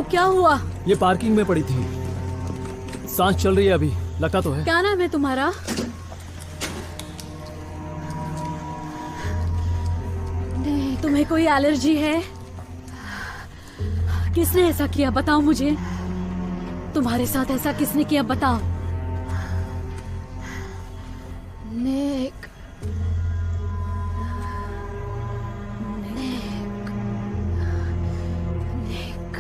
क्या हुआ? ये पार्किंग में पड़ी थी। सांस चल रही है अभी, लगता तो है। क्या नाम है तुम्हारा? तुम्हें कोई एलर्जी है? किसने ऐसा किया बताओ मुझे। तुम्हारे साथ ऐसा किसने किया बताओ। निक, निक, निक।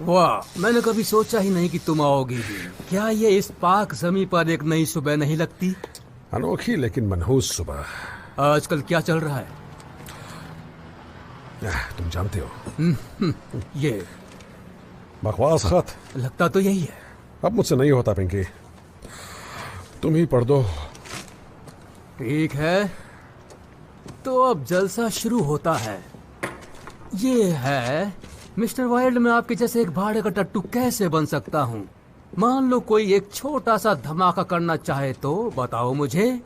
वाह, मैंने कभी सोचा ही नहीं कि तुम आओगी। क्या ये इस पाक जमी पर एक नई सुबह नहीं लगती? अनोखी लेकिन मनहूस सुबह। आजकल क्या चल रहा है? तुम जानते हो। ये बकवास खत। लगता तो यही है। अब मुझसे नहीं होता पिंकी, तुम ही पढ़ दो। ठीक है, तो अब जलसा शुरू होता है। ये है मिस्टर वाइल्ड, मैं आपके जैसे एक भाड़े का टट्टू कैसे बन सकता हूँ? मान लो कोई एक छोटा सा धमाका करना चाहे तो बताओ मुझे।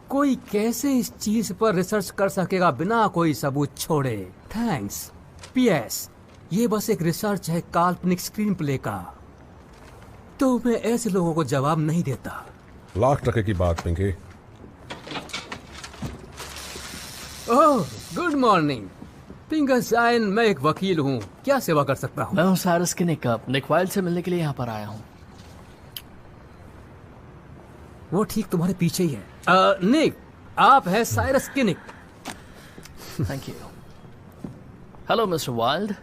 कोई कैसे इस चीज पर रिसर्च कर सकेगा बिना कोई सबूत छोड़े? थैंक्स। पीएस, ये बस एक रिसर्च है काल्पनिक स्क्रीन प्ले का, तो मैं ऐसे लोगों को जवाब नहीं देता। $1,00,000 की बात पिंकी। ओह, गुड मॉर्निंग पिंगरसाइन, मैं एक वकील हूँ, क्या सेवा कर सकता हूँ? मैं हूँ साइरस किनिक, निक वाइल्ड से मिलने के लिए यहाँ पर आया हूँ। वो ठीक तुम्हारे पीछे ही है। निक, आप है Cyrus Kinnick. Thank you. Hello mister Wild,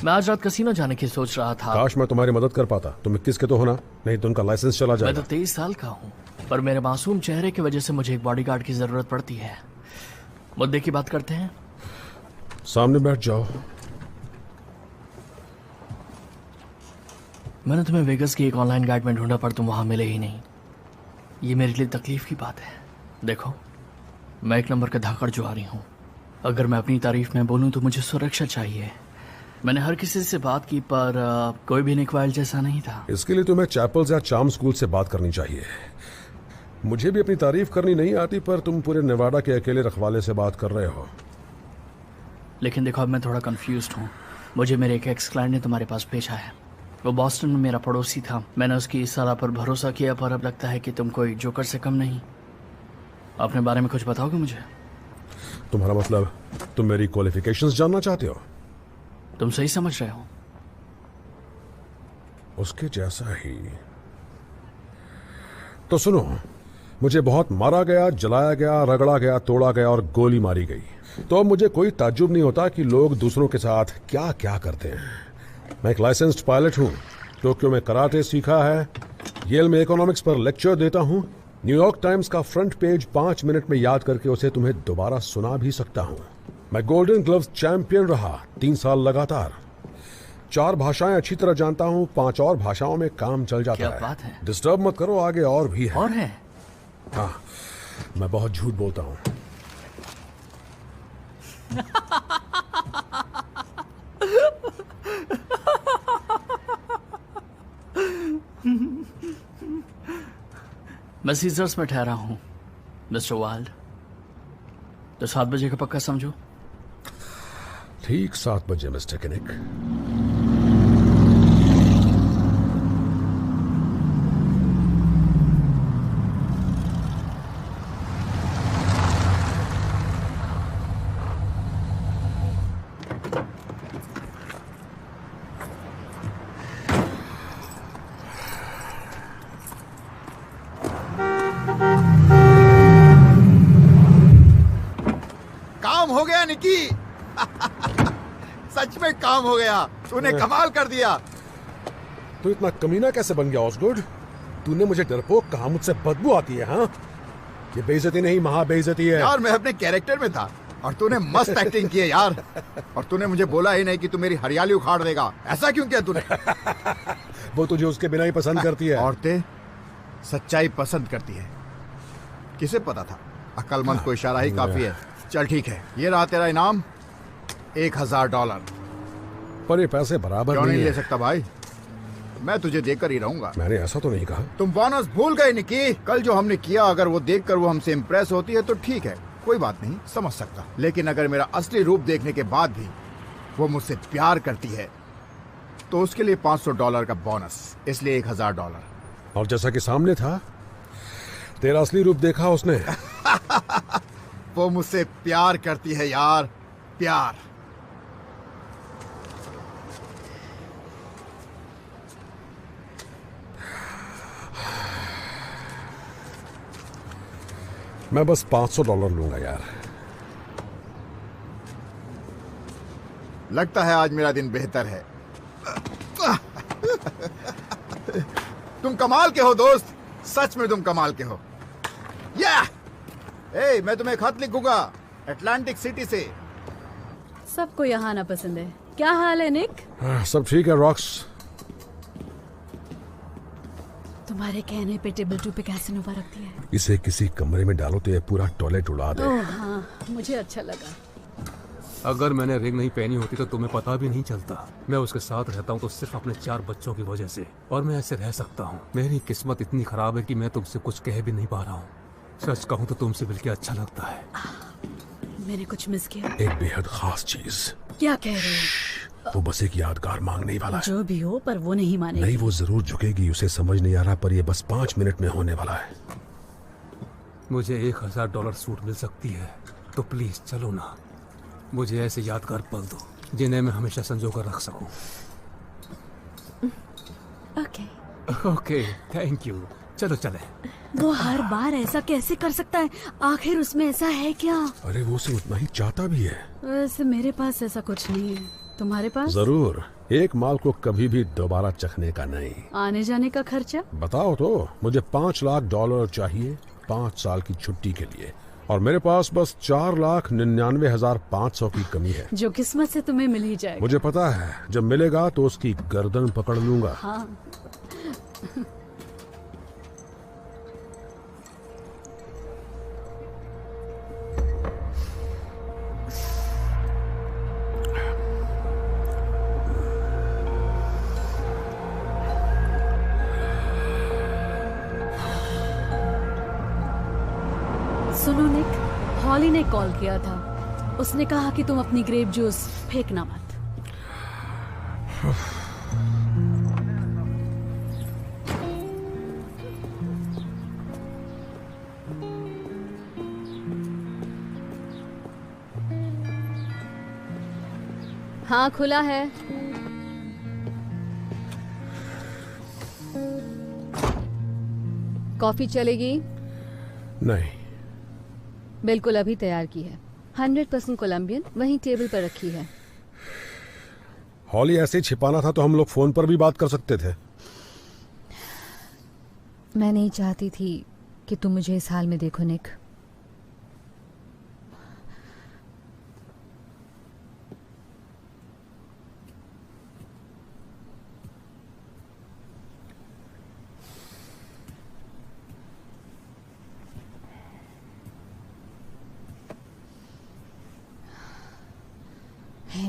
मैं आज रात कसीनो जाने की सोच रहा था। काश मैं तुम्हारी मदद कर पाता। तुम 21 के तो होना, नहीं तो उनका लाइसेंस चला जाएगा। मैं तो 23 साल का हूँ, पर मेरे मासूम चेहरे की वजह से मुझे एक बॉडीगार्ड की जरूरत पड़ती है। मुद्दे की बात करते हैं। सामने बैठ जाओ। मैंने तुम्हें वेगस की एक ऑनलाइन गाइड में ढूंढा, पर तुम वहां मिले ही नहीं। ये मेरे लिए तकलीफ की बात है। देखो, मैं एक नंबर का धाकड़ जुआरी हूँ। अगर मैं अपनी तारीफ में बोलूँ तो मुझे सुरक्षा चाहिए। मैंने हर किसी से बात की, पर कोई भी निक वाइल्ड जैसा नहीं था। इसके लिए तुम्हें चैपल्स या चार्म स्कूल से बात करनी चाहिए। मुझे भी अपनी तारीफ करनी नहीं आती, पर तुम पूरे नेवाडा के अकेले रखवाले से बात कर रहे हो। लेकिन देखो, अब मैं थोड़ा कंफ्यूज्ड हूँ। मुझे मेरे एक एक्स क्लाइंट ने तुम्हारे पास भेजा है। वो बॉस्टन में मेरा पड़ोसी था। मैंने उसकी इस सलाह पर भरोसा किया, पर अब लगता है कि तुम कोई जोकर से कम नहीं। अपने बारे में कुछ बताओगे मुझे? तुम्हारा मतलब तुम मेरी क्वालिफिकेशंस जानना चाहते हो? तुम सही समझ रहे हो। उसके जैसा ही। तो सुनो, मुझे बहुत मारा गया, जलाया गया, रगड़ा गया, तोड़ा गया और गोली मारी गई। तो अब मुझे कोई ताज्जुब नहीं होता कि लोग दूसरों के साथ क्या क्या करते हैं। मैं एक लाइसेंस्ड पायलट हूँ। टोक्यो में कराटे सीखा है। येल में इकोनॉमिक्स पर लेक्चर देता हूँ। न्यूयॉर्क टाइम्स का फ्रंट पेज 5 मिनट में याद करके उसे तुम्हें दोबारा सुना भी सकता हूँ। मैं गोल्डन ग्लव्स चैंपियन रहा 3 साल लगातार। 4 भाषाएं अच्छी तरह जानता हूँ, 5 और भाषाओं में काम चल जाता क्या है। बात है। डिस्टर्ब मत करो, आगे और भी है। और है? हाँ, मैं बहुत झूठ बोलता हूँ। मैं सीजर्स में ठहरा हूँ मिस्टर वाइल्ड, तो 7 बजे का पक्का समझो। ठीक 7 बजे मिस्टर किनिक। काम हो गया निकी। सच में काम हो गया, तूने कमाल कर दिया। तू इतना कमीना कैसे बन गया ऑसगुड? तूने मुझे डरपोक कहा, मुझसे बदबू आती है। हाँ, ये बेइज्जती नहीं, महा बेइज्जती है। यार मैं अपने कैरेक्टर में था और तूने मस्त एक्टिंग की है यार। और तूने मुझे बोला ही नहीं कि तू मेरी हरियाली उखाड़ देगा। ऐसा क्यों किया तूने? वो तुझे उसके बिना ही पसंद करती है। औरतें सच्चाई पसंद करती है। किसे पता था? अक्लमंद को इशारा ही काफी है। चल ठीक है, ये रहा तेरा इनाम, $1000। पर ये पैसे बराबर क्यों नहीं नहीं ले है। सकता भाई? मैं तुझे देकर ही रहूंगा। मैंने ऐसा तो नहीं कहा। तुम बोनस भूल गए निकी। कल जो हमने किया, अगर वो देखकर वो हमसे इम्प्रेस होती है तो ठीक है, कोई बात नहीं, समझ सकता। लेकिन अगर मेरा असली रूप देखने के बाद भी वो मुझसे प्यार करती है तो उसके लिए $500 का बोनस, इसलिए $1000। और जैसा कि सामने था, तेरा असली रूप देखा उसने। वो मुझसे प्यार करती है यार, प्यार। मैं बस $500 लूंगा यार। लगता है आज मेरा दिन बेहतर है। तुम कमाल के हो दोस्त, सच में तुम कमाल के हो। या मैं तुम्हें खत लिखूंगा अटलांटिक सिटी से। सबको यहाँ आना पसंद है। क्या हाल है निक? सब ठीक है रॉक्स। तुम्हारे कहने पे टेबल 2 पे कैसिनो रख दिया है। इसे किसी कमरे में डालो तो ये पूरा टॉयलेट उड़ा दे। ओह हाँ, मुझे अच्छा लगा। अगर मैंने रिंग नहीं पहनी होती तो तुम्हें पता भी नहीं चलता। मैं उसके साथ रहता हूँ तो सिर्फ अपने 4 बच्चों की वजह से, और मैं ऐसे रह सकता हूँ। मेरी किस्मत इतनी खराब है कि मैं तुमसे कुछ कह भी नहीं पा रहा हूँ। सच कहूँ तो तुमसे मिलकर अच्छा लगता है। मैंने कुछ मिस किया? एक बेहद खास चीज। क्या कह रहे हो? वो बस एक यादगार मांगने ही वाला है। जो भी हो, पर वो नहीं मानेगी। नहीं, वो जरूर झुकेगी। उसे समझ नहीं आ रहा, पर ये बस 5 मिनट में होने वाला है। मुझे $1000 सूट मिल सकती है तो प्लीज चलो ना। मुझे ऐसे यादगार पल दो जिन्हें मैं हमेशा संजो कर रख सकूं। Okay, thank you. चलो चले। वो हर बार ऐसा कैसे कर सकता है? आखिर उसमें ऐसा है क्या? अरे वो उसे उतना ही चाहता भी है। वैसे मेरे पास ऐसा कुछ नहीं है। तुम्हारे पास? जरूर। एक माल को कभी भी दोबारा चखने का नहीं। आने जाने का खर्चा? बताओ तो। मुझे $5 लाख चाहिए 5 साल की छुट्टी के लिए, और मेरे पास बस 4,99,500 की कमी है। जो किस्मत से तुम्हें मिल ही जाएगा। मुझे पता है, जब मिलेगा तो उसकी गर्दन पकड़ लूंगा। हाँ। सुनो निक, हॉली ने कॉल किया था। उसने कहा कि तुम अपनी ग्रेप जूस फेंकना मत। हाँ, खुला है। कॉफी चलेगी? नहीं। बिल्कुल, अभी तैयार की है। 100% कोलंबियन, वहीं टेबल पर रखी है। हॉली ऐसे ही छिपाना था तो हम लोग फोन पर भी बात कर सकते थे। मैं नहीं चाहती थी कि तुम मुझे इस हाल में देखो निक।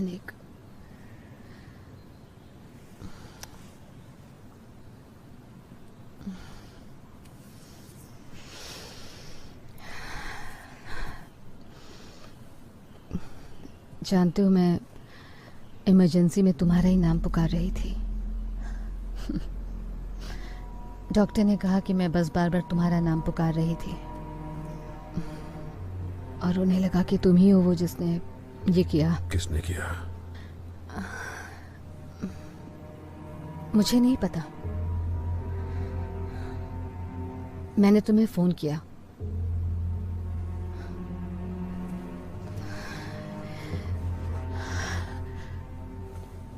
निक। जानते हो, मैं इमरजेंसी में तुम्हारा ही नाम पुकार रही थी। डॉक्टर ने कहा कि मैं बस बार बार तुम्हारा नाम पुकार रही थी, और उन्हें लगा कि तुम ही हो वो जिसने ये किया। किसने किया? मुझे नहीं पता। मैंने तुम्हें फोन किया।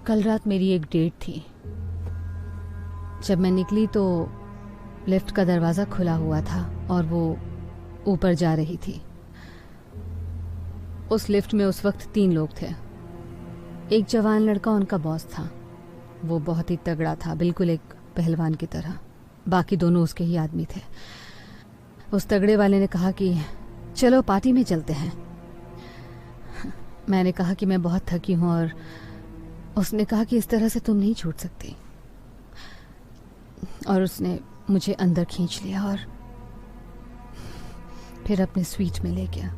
कल रात मेरी एक डेट थी। जब मैं निकली तो लिफ्ट का दरवाज़ा खुला हुआ था और वो ऊपर जा रही थी। उस लिफ्ट में उस वक्त 3 लोग थे। एक जवान लड़का उनका बॉस था। वो बहुत ही तगड़ा था, बिल्कुल एक पहलवान की तरह। बाकी दोनों उसके ही आदमी थे। उस तगड़े वाले ने कहा कि चलो पार्टी में चलते हैं। मैंने कहा कि मैं बहुत थकी हूँ, और उसने कहा कि इस तरह से तुम नहीं छूट सकती। और उसने मुझे अंदर खींच लिया और फिर अपने स्वीट में ले गया।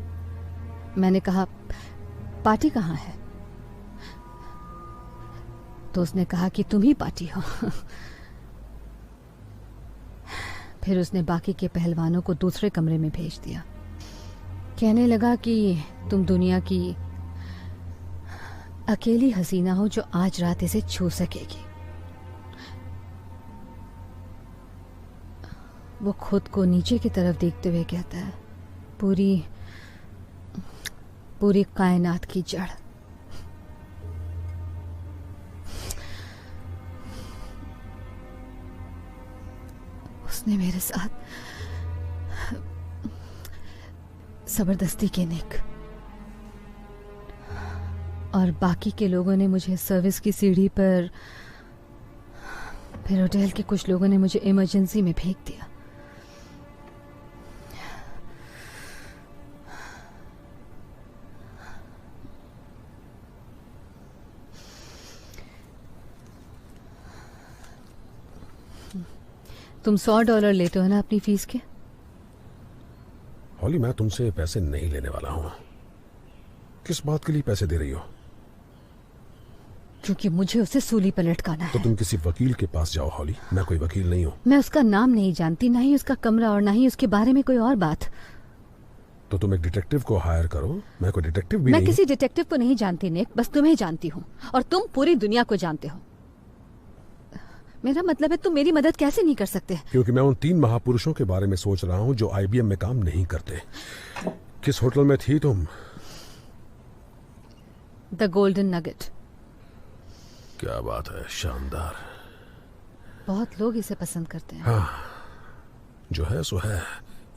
मैंने कहा पार्टी कहाँ है? तो उसने कहा कि तुम ही पार्टी हो। फिर उसने बाकी के पहलवानों को दूसरे कमरे में भेज दिया। कहने लगा कि तुम दुनिया की अकेली हसीना हो जो आज रात इसे छू सकेगी। वो खुद को नीचे की तरफ देखते हुए कहता है, पूरी कायनात की जड़। उसने मेरे साथ जबरदस्ती की निक। और बाकी के लोगों ने मुझे सर्विस की सीढ़ी पर, फिर होटल के कुछ लोगों ने मुझे इमरजेंसी में फेंक दिया। तुम $100 लेते हो ना अपनी फीस के? हॉली, मैं तुमसे पैसे नहीं लेने वाला हूं। किस बात के लिए पैसे दे रही हो? क्योंकि मुझे उसे सूली पर लटकाना तो है। तुम किसी वकील के पास जाओ हॉली। मैं कोई वकील नहीं हूं। मैं उसका नाम नहीं जानती, ना ही उसका कमरा, और ना ही उसके बारे में कोई और बात। तो तुम एक डिटेक्टिव को हायर करो। मैं कोई डिटेक्टिव भी मैं नहीं किसी डिटेक्टिव को नहीं जानती निक, बस तुम्हें जानती हूँ, और तुम पूरी दुनिया को जानते हो। मेरा मतलब है तुम मेरी मदद कैसे नहीं कर सकते? क्योंकि मैं उन 3 महापुरुषों के बारे में सोच रहा हूं जो आईबीएम में काम नहीं करते। किस होटल में थी तुम? The golden nugget. क्या बात है, शानदार। बहुत लोग इसे पसंद करते हैं। हाँ, जो है सो है।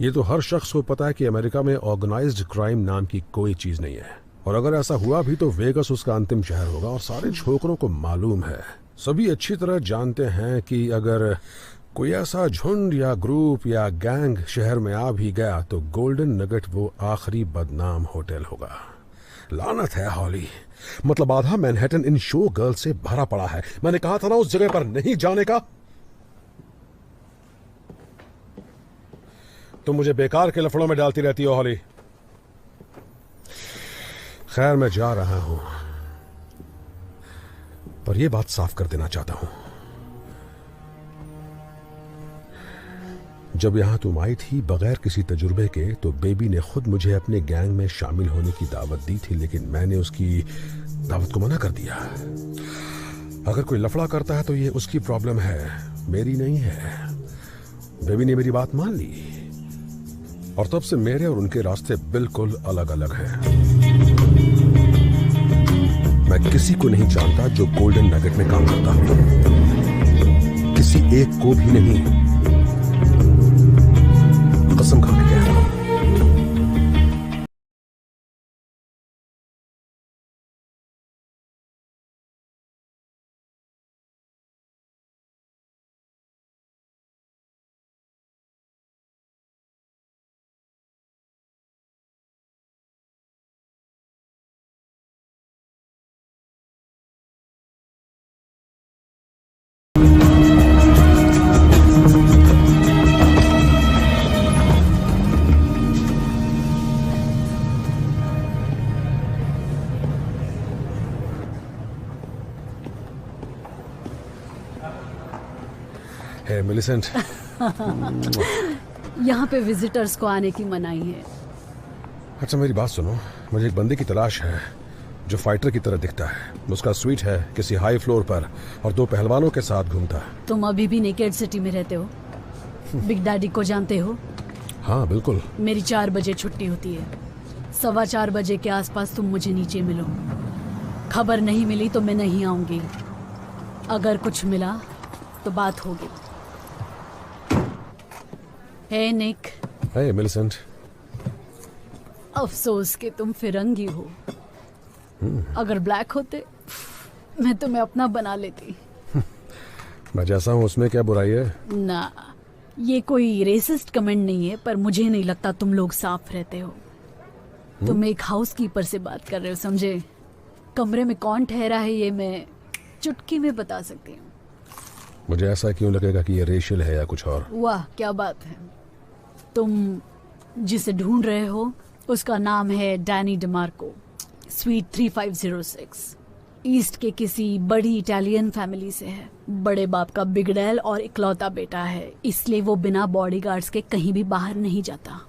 ये तो हर शख्स को पता है कि अमेरिका में ऑर्गेनाइज्ड क्राइम नाम की कोई चीज नहीं है। और अगर ऐसा हुआ भी तो वेगस उसका अंतिम शहर होगा। और सारे छोकरों को मालूम है, सभी अच्छी तरह जानते हैं कि अगर कोई ऐसा झुंड या ग्रुप या गैंग शहर में आ भी गया तो गोल्डन नगेट वो आखिरी बदनाम होटल होगा। लानत है हॉली, मतलब आधा मैनहट्टन इन शो गर्ल से भरा पड़ा है। मैंने कहा था ना उस जगह पर नहीं जाने का। तुम मुझे बेकार के लफड़ों में डालती रहती हो हॉली। खैर, मैं जा रहा हूं, पर यह बात साफ कर देना चाहता हूं। जब यहां तुम आई थी बगैर किसी तजुर्बे के, तो बेबी ने खुद मुझे अपने गैंग में शामिल होने की दावत दी थी, लेकिन मैंने उसकी दावत को मना कर दिया। अगर कोई लफड़ा करता है तो ये उसकी प्रॉब्लम है, मेरी नहीं है। बेबी ने मेरी बात मान ली, और तब से मेरे और उनके रास्ते बिल्कुल अलग अलग हैं। मैं किसी को नहीं जानता जो गोल्डन नगेट में काम करता हो, किसी एक को भी नहीं। कसम खा के कह रहा हूं। हे मिलिसेंट, यहाँ पे विजिटर्स को आने की मनाही है। अच्छा मेरी बात सुनो, मुझे एक बंदे की तलाश है जो फाइटर की तरह दिखता है। उसका स्वीट है किसी हाई फ्लोर पर और 2 पहलवानों के साथ घूमता है। तुम अभी भी नेकेड सिटी में रहते हो? बिग डैडी को जानते हो? हाँ बिल्कुल। मेरी 4 बजे छुट्टी होती है। 4:15 बजे के आसपास तुम मुझे नीचे मिलो। खबर नहीं मिली तो मैं नहीं आऊंगी। अगर कुछ मिला तो बात होगी। हे निक। हे मिलिसेंट। अफसोस कि तुम फिरंगी हो। अगर ब्लैक होते मैं तुम्हें अपना बना लेती। मैं जैसा हूँ उसमें क्या बुराई है? ना, ये कोई रेसिस्ट कमेंट नहीं है, पर मुझे नहीं लगता तुम लोग साफ रहते हो। तुम एक हाउसकीपर से बात कर रहे हो, समझे? कमरे में कौन ठहरा है ये मैं चुटकी में बता सकती हूँ। मुझे ऐसा क्यों लगेगा कि ये रेशियल है या कुछ और? वाह क्या बात है। तुम जिसे ढूंढ रहे हो उसका नाम है डैनी डिमार्को, स्वीट 3506। ईस्ट के किसी बड़ी इटालियन फैमिली से है। बड़े बाप का बिगड़ैल और इकलौता बेटा है, इसलिए वो बिना बॉडीगार्ड्स के कहीं भी बाहर नहीं जाता।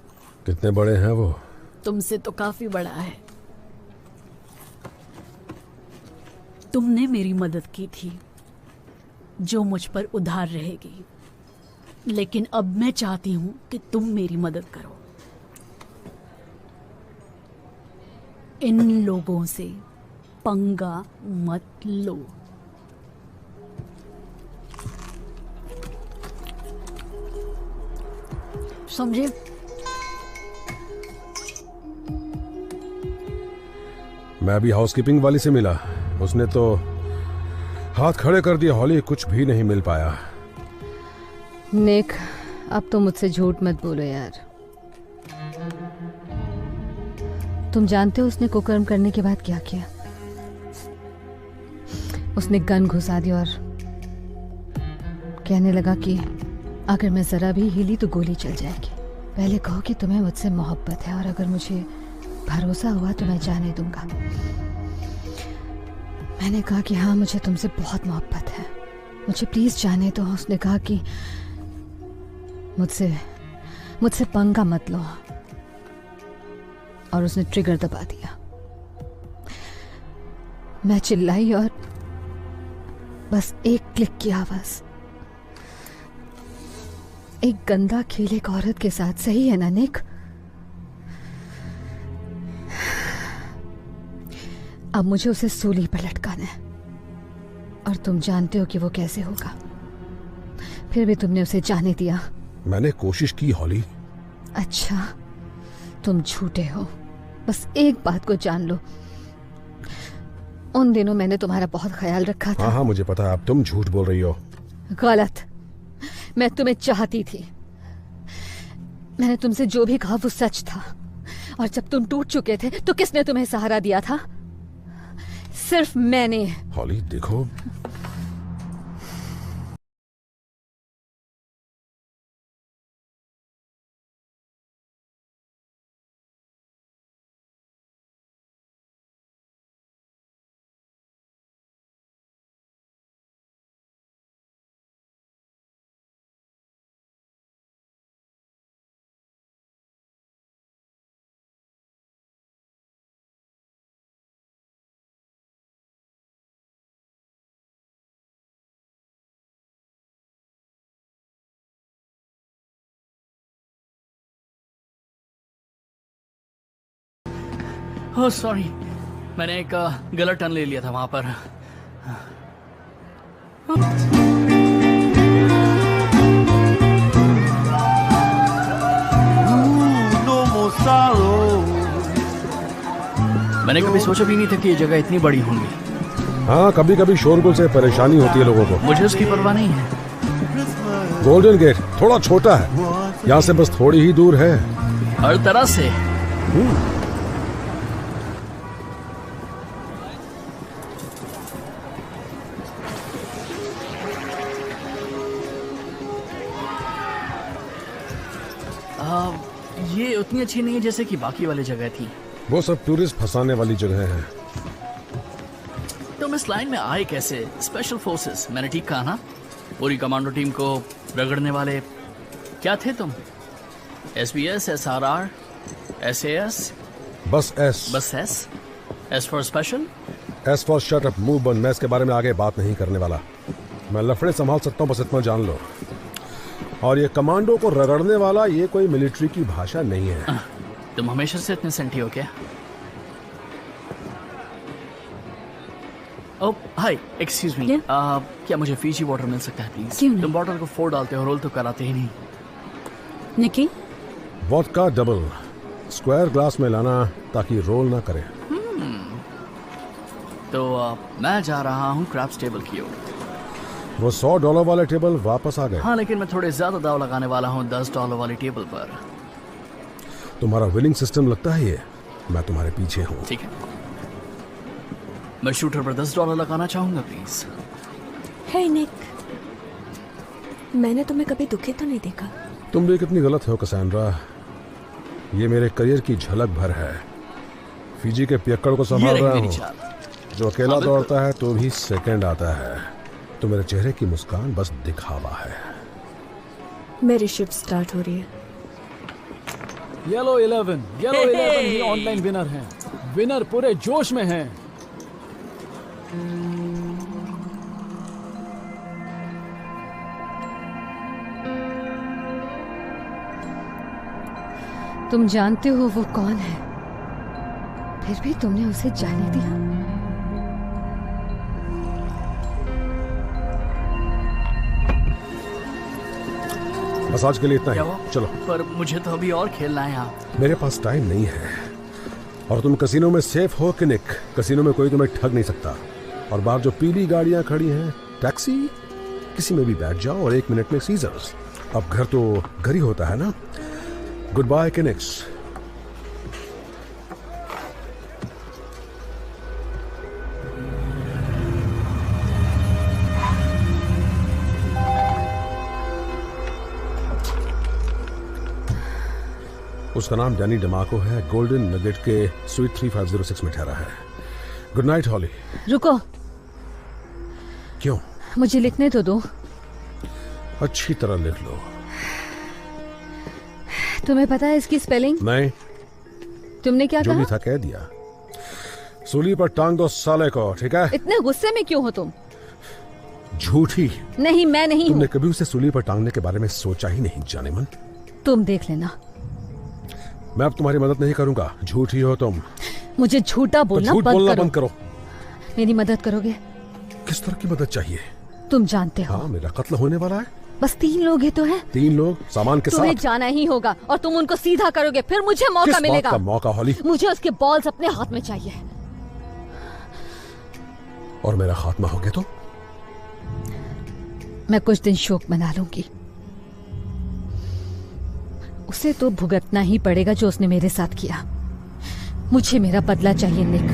कितने बड़े हैं वो? तुमसे तो काफी बड़ा है। तुमने मेरी मदद की थी जो मुझ पर उधार रहेगी, लेकिन अब मैं चाहती हूं कि तुम मेरी मदद करो। इन लोगों से पंगा मत लो। समझे? मैं अभी हाउसकीपिंग वाली से मिला, उसने तो हाथ खड़े कर दिए। हॉली, कुछ भी नहीं मिल पाया। निक, अब तो मुझसे झूठ मत बोलो यार। तुम जानते हो उसने कुकर्म करने के बाद क्या किया? उसने गन घुसा दी और कहने लगा कि अगर मैं जरा भी हिली तो गोली चल जाएगी। पहले कहो कि तुम्हें मुझसे मोहब्बत है और अगर मुझे भरोसा हुआ तो मैं जाने दूंगा। मैंने कहा कि हाँ, मुझे तुमसे बहुत मोहब्बत है, मुझे प्लीज जाने दो। उसने कहा कि मुझसे पंगा मत लो, और उसने ट्रिगर दबा दिया। मैं चिल्लाई और बस एक क्लिक की आवाज। एक गंदा खेल एक औरत के साथ, सही है ना निक? अब मुझे उसे सूली पर लटकाना है और तुम जानते हो कि वो कैसे होगा। फिर भी तुमने उसे जाने दिया। मैंने कोशिश की हॉली। अच्छा, तुम झूठे हो। बस एक बात को जान लो, उन दिनों मैंने तुम्हारा बहुत ख्याल रखा था। हाँ, मुझे पता है, अब तुम झूठ बोल रही हो। गलत। मैं तुम्हें चाहती थी। मैंने तुमसे जो भी कहा वो सच था। और जब तुम टूट चुके थे तो किसने तुम्हें सहारा दिया था? सिर्फ मैंने। हॉली देखो, ओह सॉरी, मैंने एक गलत टर्न ले लिया था वहां पर। मैंने कभी सोचा भी नहीं था कि ये जगह इतनी बड़ी होंगी। हाँ, कभी कभी शोरगुल से परेशानी होती है लोगों को। मुझे उसकी परवाह नहीं है। गोल्डन गेट थोड़ा छोटा है, यहाँ से बस थोड़ी ही दूर है। हर तरह से। ये उतनी अच्छी नहीं है जैसे कि बाकी वाली जगह थी। वो सब टूरिस्ट फंसाने वाली जगह है। तुम इस लाइन में आए कैसे? स्पेशल फोर्सेस, मैंने ठीक कहा ना? पूरी कमांडो टीम को रगड़ने वाले क्या थे तुम? SBS, SRR, SAS? बस एस। बस S? S for special? S for shut up, मुंह बंद। मैं इसके बारे में आगे बात नहीं करने वाला। मैं लफड़े संभाल सकता हूँ, बस इतना जान लो। और ये कमांडो को रगड़ने वाला, ये कोई मिलिट्री की भाषा नहीं है। तुम हमेशा से इतने सेंटी हो क्या? ओह हाय, एक्सक्यूज मी, क्या मुझे फीजी वाटर मिल सकता है प्लीज? क्यों नहीं? तुम बॉटल को 4 डालते हो, रोल तो कराते ही नहीं। निकी, वोडका डबल, स्क्वायर ग्लास में लाना ताकि रोल ना करे। तो मैं जा रहा हूँ क्रैप्स टेबल की ओर। वो $100 वाले टेबल वापस आ गए। हाँ, लेकिन मैं थोड़े ज्यादा दाव लगाने वाला हूँ $10 वाली टेबल पर। तुम्हारा विनिंग सिस्टम लगता है ये। मैं तुम्हारे पीछे हूँ। ठीक है, मैं शूटर पर $10 लगाना चाहूंगा प्लीज। हे निक, मैंने तुम्हें कभी दुखी तो नहीं देखा। तुम भी कितनी गलत हो कसांड्रा। ये मेरे करियर की झलक भर है। फीजी के पियक्कड़ को ये संभाल रही रहा मेरी हूँ, चाल। जो अकेला हाँ, बिल्कुल। दौड़ता है तो भी सेकंड आता है। तो मेरे चेहरे की मुस्कान बस दिखावा है। मेरी शिफ्ट स्टार्ट हो रही है। येलो 11 ही ऑनलाइन विनर हैं। विनर पूरे जोश में हैं। तुम जानते हो वो कौन है, फिर भी तुमने उसे जाने दिया। बस आज के लिए इतना क्या ही। हुआ? चलो, पर मुझे तो अभी और खेलना है यहाँ। मेरे पास टाइम नहीं है। और तुम कसिनो में सेफ हो कि निक? कसिनो में कोई तुम्हें ठग नहीं सकता। और बाहर जो पीली गाड़ियां खड़ी हैं, टैक्सी, किसी में भी बैठ जाओ और 1 मिनट में सीजर्स। अब घर तो घर ही होता है ना। Goodbye Kinnicks. उसका नाम डैनी डमाको है। गोल्डन नगेट के स्वीट 3506 में ठहरा है। गुड नाइट हॉली। रुको, क्यों? मुझे लिखने तो दो। अच्छी तरह लिख लो। तुम्हें पता है इसकी स्पेलिंग? नहीं, तुमने क्या जो भी कहा? था कह दिया। सूली पर टांग दो साले को, ठीक है? इतने गुस्से में क्यों हो तुम? झूठी। नहीं, मैं नहीं तुमने हूँ। कभी उसे सूली पर टांगने के बारे में सोचा ही नहीं, जाने मन। तुम देख लेना। मैं अब तुम्हारी मदद नहीं करूंगा। झूठी हो तुम। मुझे झूठा तो बोलना झूठ बंद बोलना करो। बंद करो। मेरी मदद करोगे? किस तरह की मदद चाहिए? तुम जानते हो, हाँ, मेरा कत्ल होने वाला है। बस 3 लोग ही तो हैं। 3 लोग सामान के तुम्हें साथ। जाना ही होगा और तुम उनको सीधा करोगे, फिर मुझे मौका किस बात मिलेगा। का मौका हॉली? मुझे उसके बॉल्स अपने हाथ में चाहिए। और मेरा खात्मा हो गया तो? मैं कुछ दिन शोक मना लूंगी। उसे तो भुगतना ही पड़ेगा जो उसने मेरे साथ किया। मुझे मेरा बदला चाहिए निक।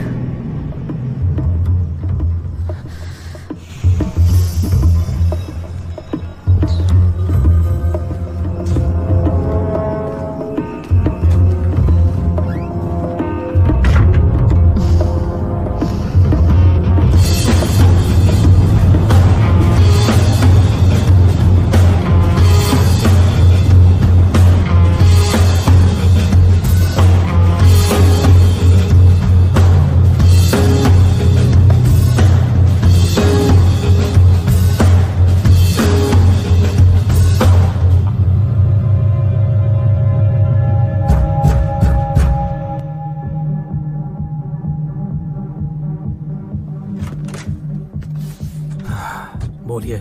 बोलिए।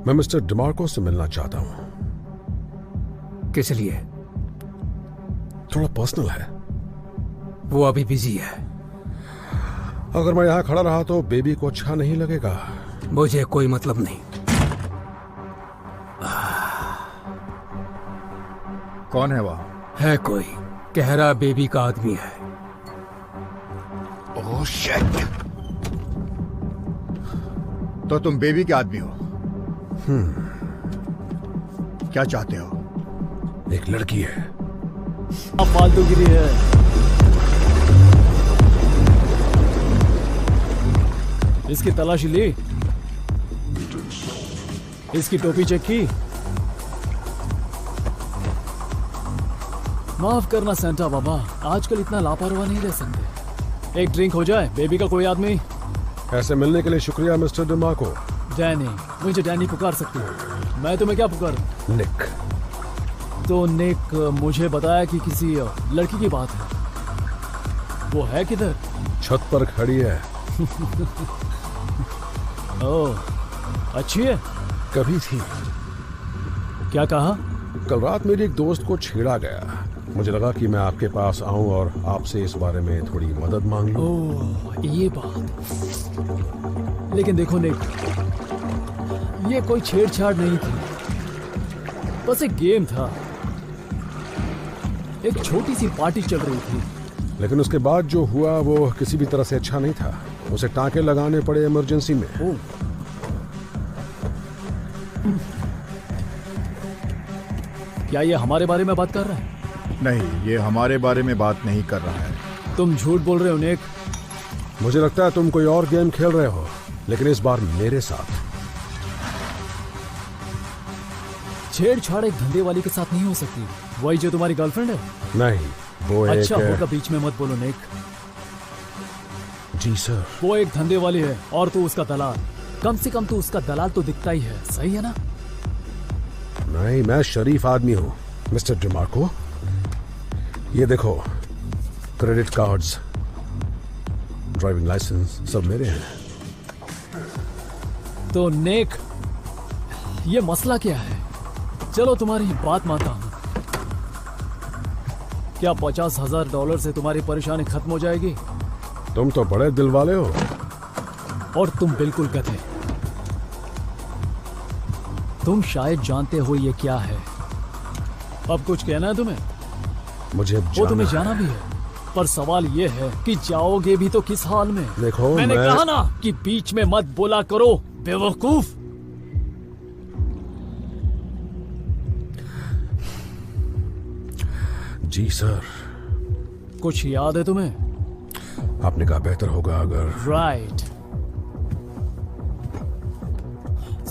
मैं मिस्टर डिमार्को से मिलना चाहता हूं। किस लिए? थोड़ा पर्सनल है। वो अभी बिजी है। अगर मैं यहाँ खड़ा रहा तो बेबी को अच्छा नहीं लगेगा। मुझे कोई मतलब नहीं। कौन है वहाँ? है कोई, कह रहा बेबी का आदमी है। Oh shit! तो तुम बेबी के आदमी हो? क्या चाहते हो? एक लड़की है। अब फालतूगिरी है। इसकी तलाशी ली? इसकी टोपी चेक की? माफ करना सेंटा बाबा, आजकल इतना लापरवाह नहीं रह सकते। एक ड्रिंक हो जाए, बेबी का कोई आदमी? ऐसे मिलने के लिए शुक्रिया मिस्टर डिमार्को। डैनी, मुझे डैनी पुकार सकती हो। मैं तुम्हें क्या पुकारूं? निक। तो निक मुझे बताया कि किसी लड़की की बात है। वो है किधर? छत पर खड़ी है। ओह, अच्छी है? कभी थी। क्या कहा? कल रात मेरी एक दोस्त को छेड़ा गया। मुझे लगा कि मैं आपके पास आऊं और आपसे इस बारे में थोड़ी मदद मांग लूं। ओह, ये बात। लेकिन देखो निक, ये कोई छेड़छाड़ नहीं थी, बस एक गेम था। एक छोटी सी पार्टी चल रही थी। लेकिन उसके बाद जो हुआ वो किसी भी तरह से अच्छा नहीं था। उसे टांके लगाने पड़े इमरजेंसी में। ओह, क्या ये हमारे बारे में बात कर रहा है? नहीं, ये हमारे बारे में बात नहीं कर रहा है। तुम झूठ बोल रहे हो निक। मुझे लगता है तुम कोई और गेम खेल रहे हो, लेकिन इस बार मेरे साथ। छेड़छाड़ एक धंधे वाली के साथ नहीं हो सकती। वही जो तुम्हारी गर्लफ्रेंड है? नहीं, वो अच्छा एक होगा बीच में मत बोलो निक। जी सर। वो एक धंधे वाली है और तू उसका दलाल। कम से कम तू उसका दलाल तो दिखता ही है, सही है ना? नहीं, मैं शरीफ आदमी हूँ मिस्टर डिमार्को। ये देखो, क्रेडिट कार्ड्स, ड्राइविंग लाइसेंस सब मेरे हैं। तो नेक, ये मसला क्या है? चलो तुम्हारी बात मानता हूं। क्या $50,000 से तुम्हारी परेशानी खत्म हो जाएगी? तुम तो बड़े दिल वाले हो। और तुम बिल्कुल गधे। तुम शायद जानते हो ये क्या है। अब कुछ कहना है तुम्हें? मुझे वो तुम्हें जाना भी है, पर सवाल ये है कि जाओगे भी तो किस हाल में? देखो, मैंने कहा ना कि बीच में मत बोला करो, बेवकूफ। जी सर। कुछ याद है तुम्हें? आपने कहा बेहतर होगा अगर। राइट।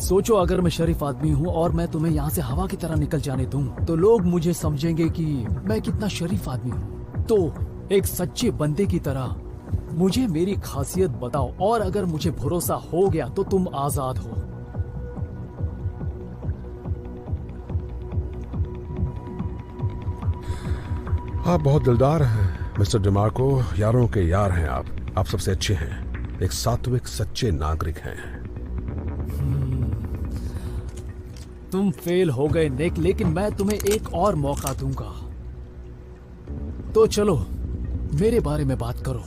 सोचो, अगर मैं शरीफ आदमी हूँ और मैं तुम्हें यहाँ से हवा की तरह निकल जाने दूँ, तो लोग मुझे समझेंगे कि मैं कितना शरीफ आदमी हूँ। तो एक सच्चे बंदे की तरह मुझे मेरी खासियत बताओ, और अगर मुझे भरोसा हो गया तो तुम आजाद हो। आप बहुत दिलदार हैं मिस्टर डिमार्को। यारों के यार हैं आप सबसे अच्छे हैं। एक सात्विक सच्चे नागरिक हैं। तुम फेल हो गए निक, लेकिन मैं तुम्हें एक और मौका दूंगा। तो चलो मेरे बारे में बात करो।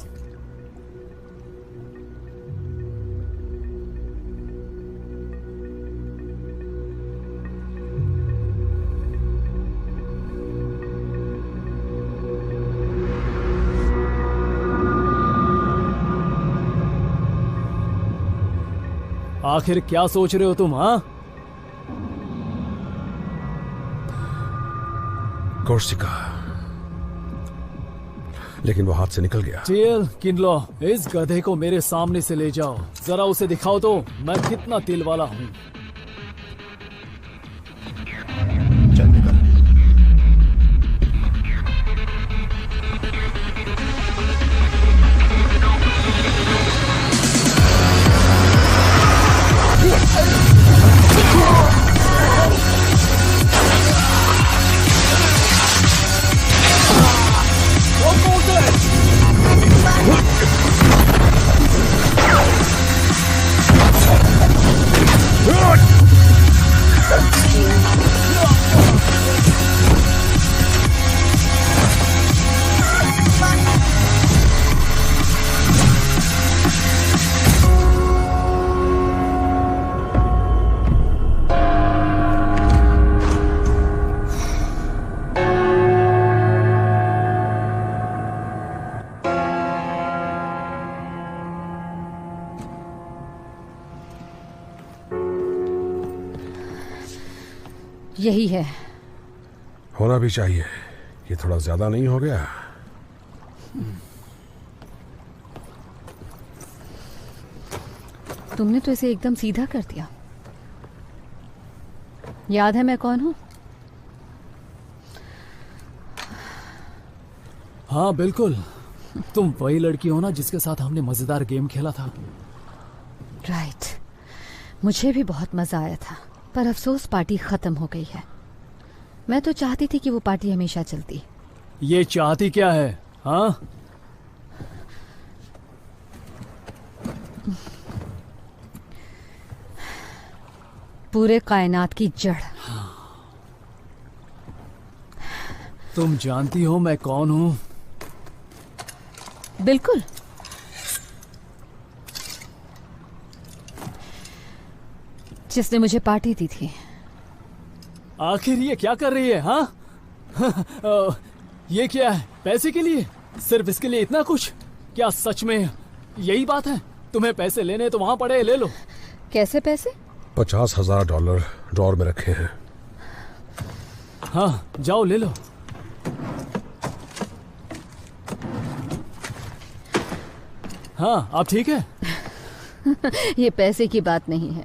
आखिर क्या सोच रहे हो तुम? हाँ, कोर्सिका, लेकिन वो हाथ से निकल गया। टियल किनलो, इस गधे को मेरे सामने से ले जाओ। जरा उसे दिखाओ तो मैं कितना तिल वाला हूं। चल निकल। यही है। होना भी चाहिए। ये थोड़ा ज्यादा नहीं हो गया? तुमने तो इसे एकदम सीधा कर दिया। याद है मैं कौन हूँ? हाँ बिल्कुल, तुम वही लड़की हो ना जिसके साथ हमने मजेदार गेम खेला था। राइट। मुझे भी बहुत मजा आया था, पर अफसोस पार्टी खत्म हो गई है। मैं तो चाहती थी कि वो पार्टी हमेशा चलती। ये चाहती क्या है? हाँ, पूरे कायनात की जड़। तुम जानती हो मैं कौन हूँ? बिल्कुल। जिसने मुझे पार्टी दी थी। आखिर ये क्या कर रही है? हाँ ये क्या है? पैसे के लिए? सिर्फ इसके लिए इतना कुछ? क्या सच में यही बात है? तुम्हें पैसे लेने तो वहां पड़े, ले लो। कैसे पैसे? $50,000 ड्रॉर में रखे हैं। हाँ जाओ ले लो। हाँ आप ठीक है? ये पैसे की बात नहीं है।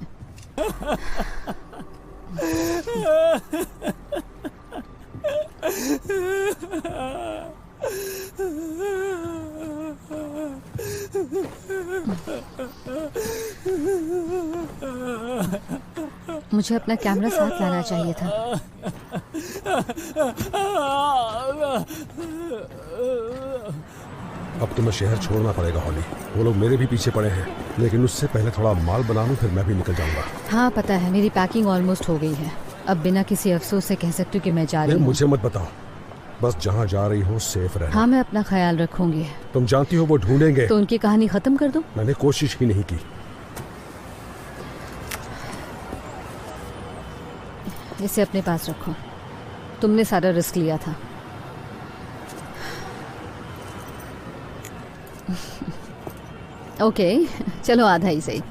मुझे अपना कैमरा साथ लाना चाहिए था। अब तुम्हें शहर छोड़ना पड़ेगा हॉली। वो लोग मेरे भी पीछे पड़े हैं, लेकिन उससे पहले थोड़ा माल बना लूं, फिर मैं भी निकल जाऊंगा। हाँ पता है, मेरी पैकिंग ऑलमोस्ट हो गई है। अब बिना किसी अफसोस से कह सकती हूँ कि मैं जा रही हूँ। मुझे मत बताओ, बस जहाँ जा रही हो सेफ रहना। हाँ मैं अपना ख्याल रखूंगी। तुम जानती हो वो ढूंढेंगे। तो उनकी कहानी खत्म कर दो। मैंने कोशिश ही नहीं की। इसे अपने पास रखो, तुमने सारा रिस्क लिया था। ओके चलो आधा ही सही।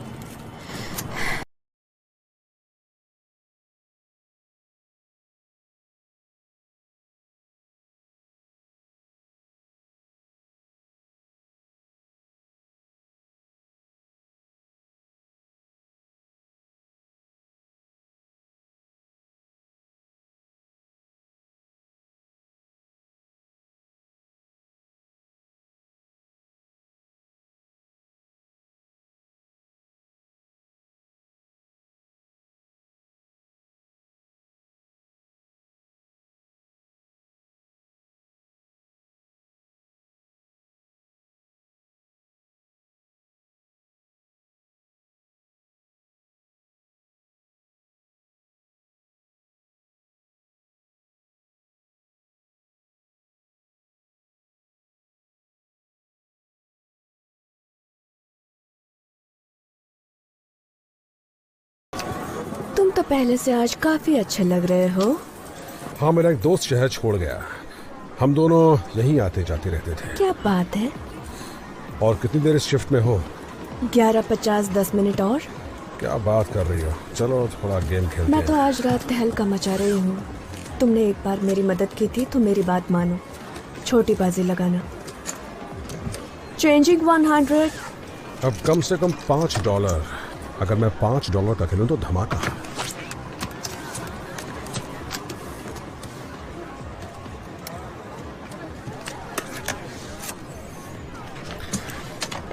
तुम तो पहले से आज काफी अच्छे लग रहे हो। हाँ मेरा एक दोस्त शहर छोड़ गया। हम दोनों यहीं आते जाते रहते थे। क्या बात है। और कितनी देर इस शिफ्ट में हो? 11:50 10 मिनट और। क्या बात कर रही हो? चलो थोड़ा गेम खेलते मैं हैं। तो आज रात तहलका मचा रही हूँ। तुमने एक बार मेरी मदद की थी तो मेरी बात मानो। छोटी बाजी लगाना। चेंजिंग 100। अब कम से कम $5। अगर मैं $5 का खेलूं तो धमाका।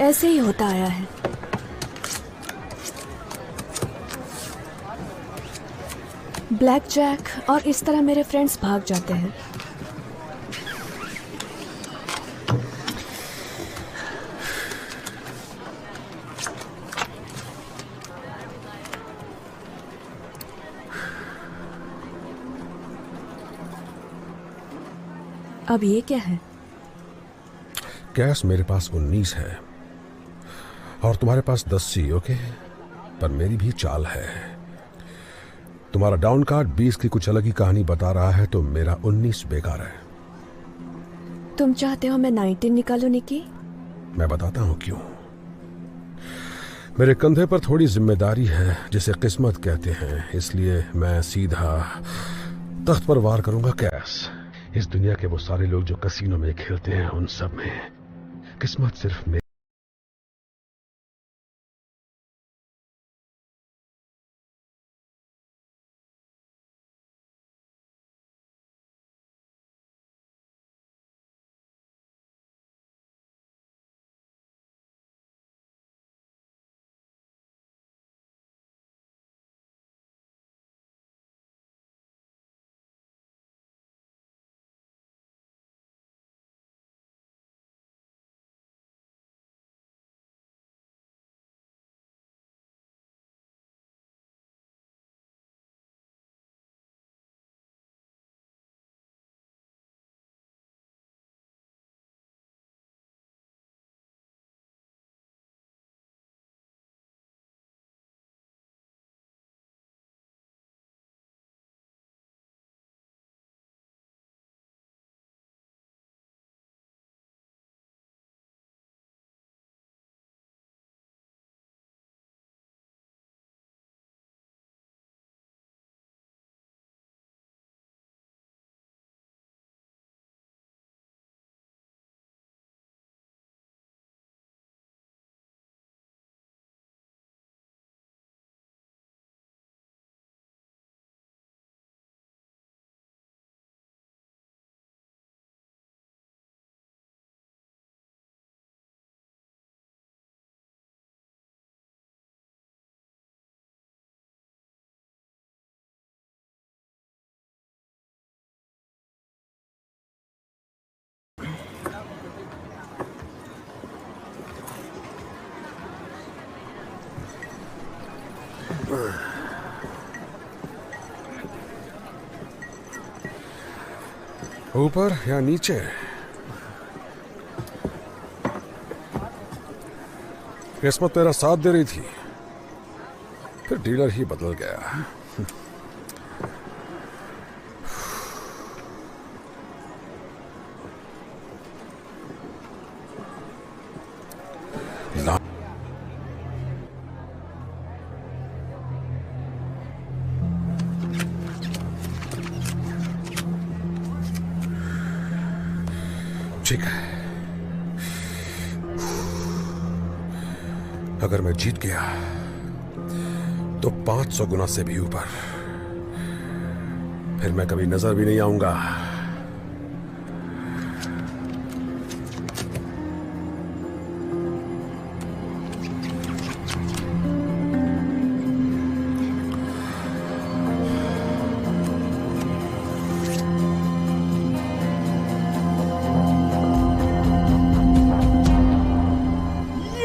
ऐसे ही होता आया है। ब्लैक जैक और इस तरह मेरे फ्रेंड्स भाग जाते हैं। अब ये क्या है? कैश मेरे पास 19 है और तुम्हारे पास 10 ओके, पर मेरी भी चाल है। तुम्हारा डाउन कार्ड 20 की कुछ अलग ही कहानी बता रहा है, तो मेरा 19 बेकार है। तुम चाहते हो मैं 19 निकालूं निकी? मैं बताता हूं क्यों। मेरे कंधे पर थोड़ी जिम्मेदारी है जिसे किस्मत कहते हैं, इसलिए मैं सीधा तख्त पर वार करूंगा कैश। इस दुनिया के वो सारे लोग जो कसीनो में खेलते हैं, उन सब में किस्मत सिर्फ मेरी ऊपर या नीचे? किस्मत तेरा साथ दे रही थी, फिर डीलर ही बदल गया। ठीक है, अगर मैं जीत गया तो 500 गुना से भी ऊपर, फिर मैं कभी नजर भी नहीं आऊंगा।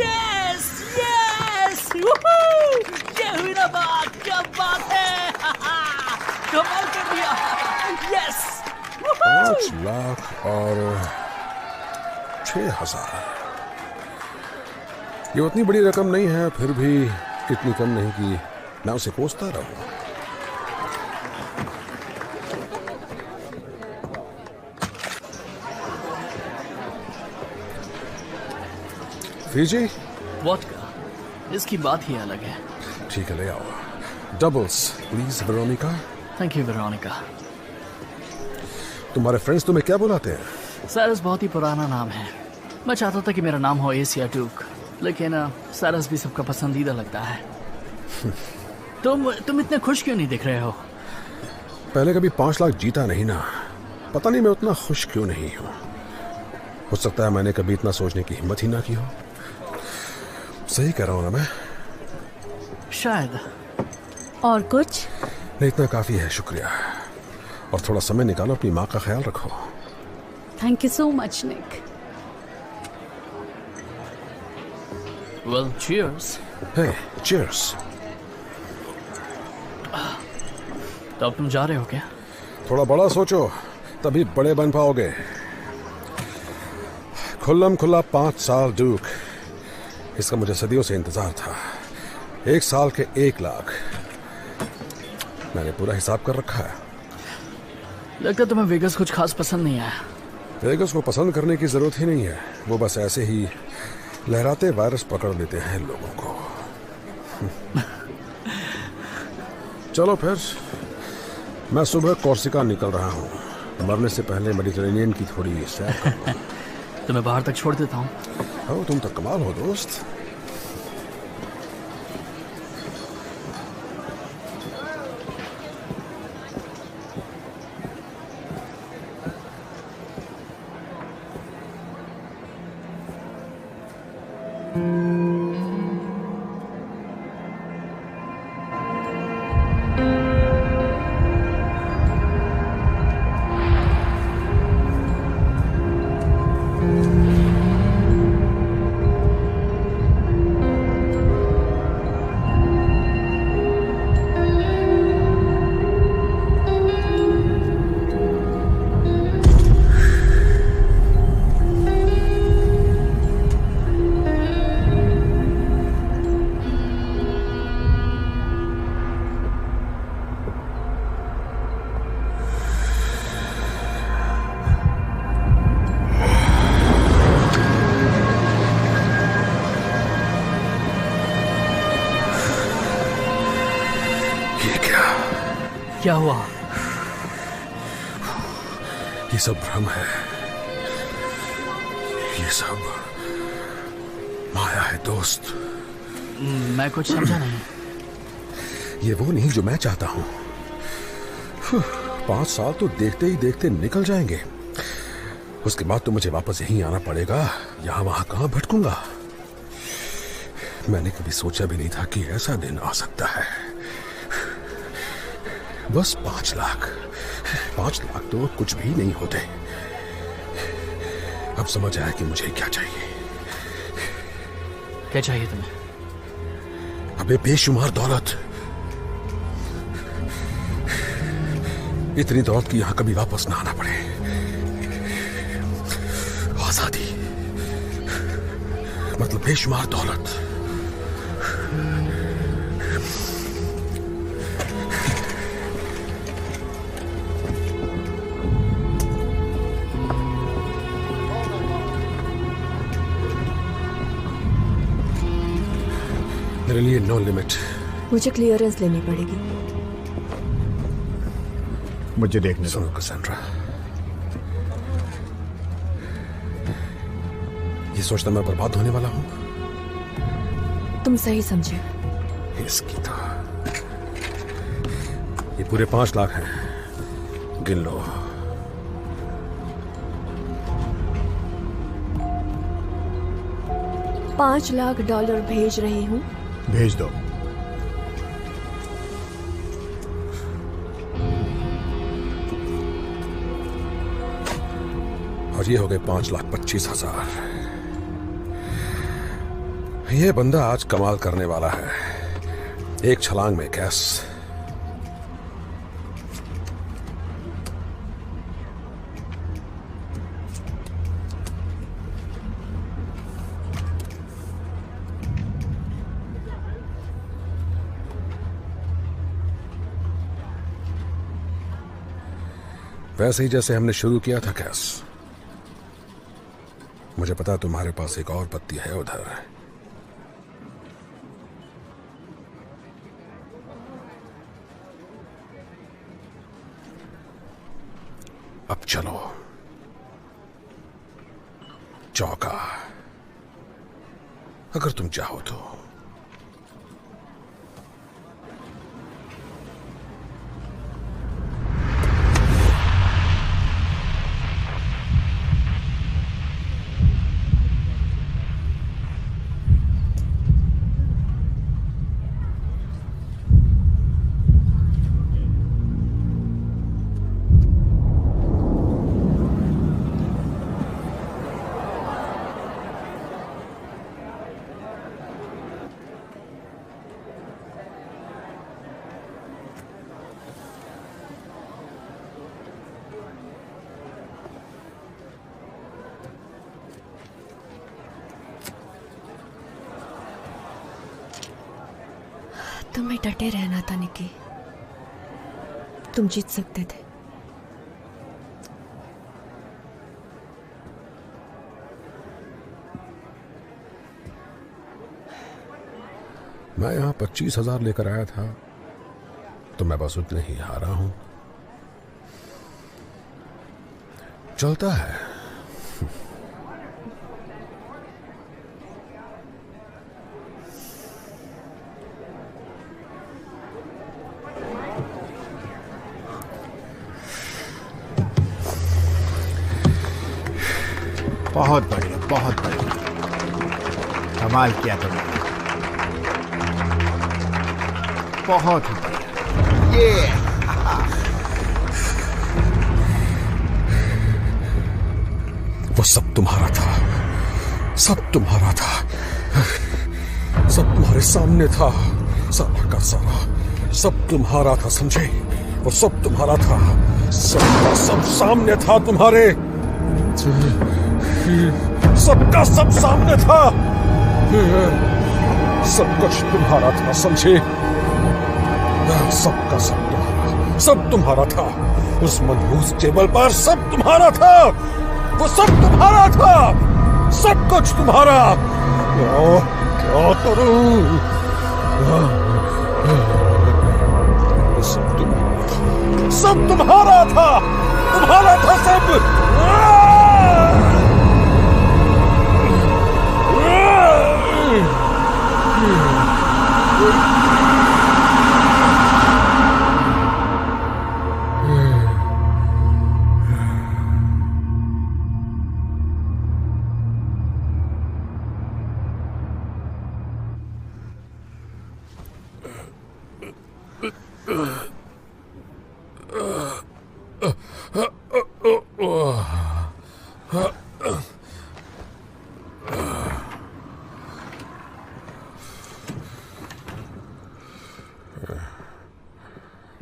यस यस, ये हुई ना बात, क्या बात है। कमाल कर दिया। यस 5 लाख और 6,000, ये उतनी बड़ी रकम नहीं है, फिर भी इतनी कम नहीं कि मैं उसे कोसता रहूं। फीजी? वोडका, इसकी बात ही अलग है। ठीक है, ले आओ। Doubles please Veronica. Thank you Veronica. तुम्हारे फ्रेंड्स तुम्हें क्या बुलाते हैं? सैरस बहुत ही पुराना नाम है। मैं चाहता था कि मेरा नाम हो एस या डूक, लेकिन सैरस भी सबका पसंदीदा लगता है। तुम इतने खुश क्यों नहीं दिख रहे हो? पहले कभी 5 लाख जीता नहीं ना, पता नहीं मैं उतना खुश क्यों नहीं हूं। हो सकता है मैंने कभी इतना सोचने की हिम्मत ही ना की हो। सही कह रहा हूं ना मैं? शायद। और कुछ? नहीं, इतना काफी है, शुक्रिया। और थोड़ा समय निकालो, अपनी माँ का ख्याल रखो। Thank you so much Nick. Well cheers. Hey, cheers. तो अब तुम जा रहे हो क्या? थोड़ा बड़ा सोचो, तभी बड़े बन पाओगे। खुल्लम खुल्ला 5 साल डूक, इसका मुझे सदियों से इंतजार था। 1 साल के 1 लाख, मैंने पूरा हिसाब कर रखा है। लगता है तुम्हें वेगस कुछ खास पसंद नहीं आया। वेगस को पसंद करने की जरूरत ही नहीं है, वो बस ऐसे ही लहराते वायरस पकड़ लेते हैं लोगों को। चलो फिर, मैं सुबह कोर्सिका निकल रहा हूँ। मरने से पहले मेडिटेरेनियन की थोड़ी सैर करूंगा। तुम्हें बाहर तक छोड़ देता हूँ। ओ, तुम तो कमाल हो दोस्त। क्या हुआ? ये सब भ्रम है, ये सब माया है दोस्त। मैं कुछ समझा नहीं। ये वो नहीं जो मैं चाहता हूं। 5 साल तो देखते ही देखते निकल जाएंगे, उसके बाद तो मुझे वापस यहीं आना पड़ेगा। यहां वहां कहां भटकूंगा। मैंने कभी सोचा भी नहीं था कि ऐसा दिन आ सकता है। बस 5 लाख तो कुछ भी नहीं होते। अब समझ आया कि मुझे क्या चाहिए। क्या चाहिए तुम्हें? अबे बेशुमार दौलत, इतनी दौलत की यहां कभी वापस ना आना पड़े। आजादी मतलब बेशुमार दौलत। मेरे लिए नो लिमिट। मुझे क्लियरेंस लेनी पड़ेगी। मुझे देखने दो। सुनो कैसेंड्रा, ये सोचता मैं बर्बाद होने वाला हूं। तुम सही समझे। इसकी तो ये पूरे 5 लाख हैं, गिन लो। $5 लाख भेज रही हूँ। भेज दो। और ये हो गए 5,25,000। ये बंदा आज कमाल करने वाला है, एक छलांग में कैश। वैसे ही जैसे हमने शुरू किया था कैश। मुझे पता तुम्हारे पास एक और पत्ती है उधर। अब चलो चौका, अगर तुम चाहो तो। तुम्हें डटे रहना था निकी, तुम जीत सकते थे। मैं यहां 25,000 लेकर आया था, तो मैं बस उतने ही हारा हूं। चलता है। बहुत बढ़िया, बहुत बढ़िया, कमाल किया तुमने। बहुत ही बढ़िया। ये वो सब तुम्हारा था, सब तुम्हारा था, सब तुम्हारे सामने था, सारा का सारा सब तुम्हारा था, समझे? वो सब तुम्हारा था, सब का सब सामने था तुम्हारे, सबका सब सामने था, सब कुछ तुम्हारा था, समझे? सबका सब तुम्हारा था, उस मनहूस टेबल पर सब तुम्हारा था, वो सब तुम्हारा था, सब कुछ तुम्हारा। क्या करूं? सब तुम्हारा था, तुम्हारा था सब।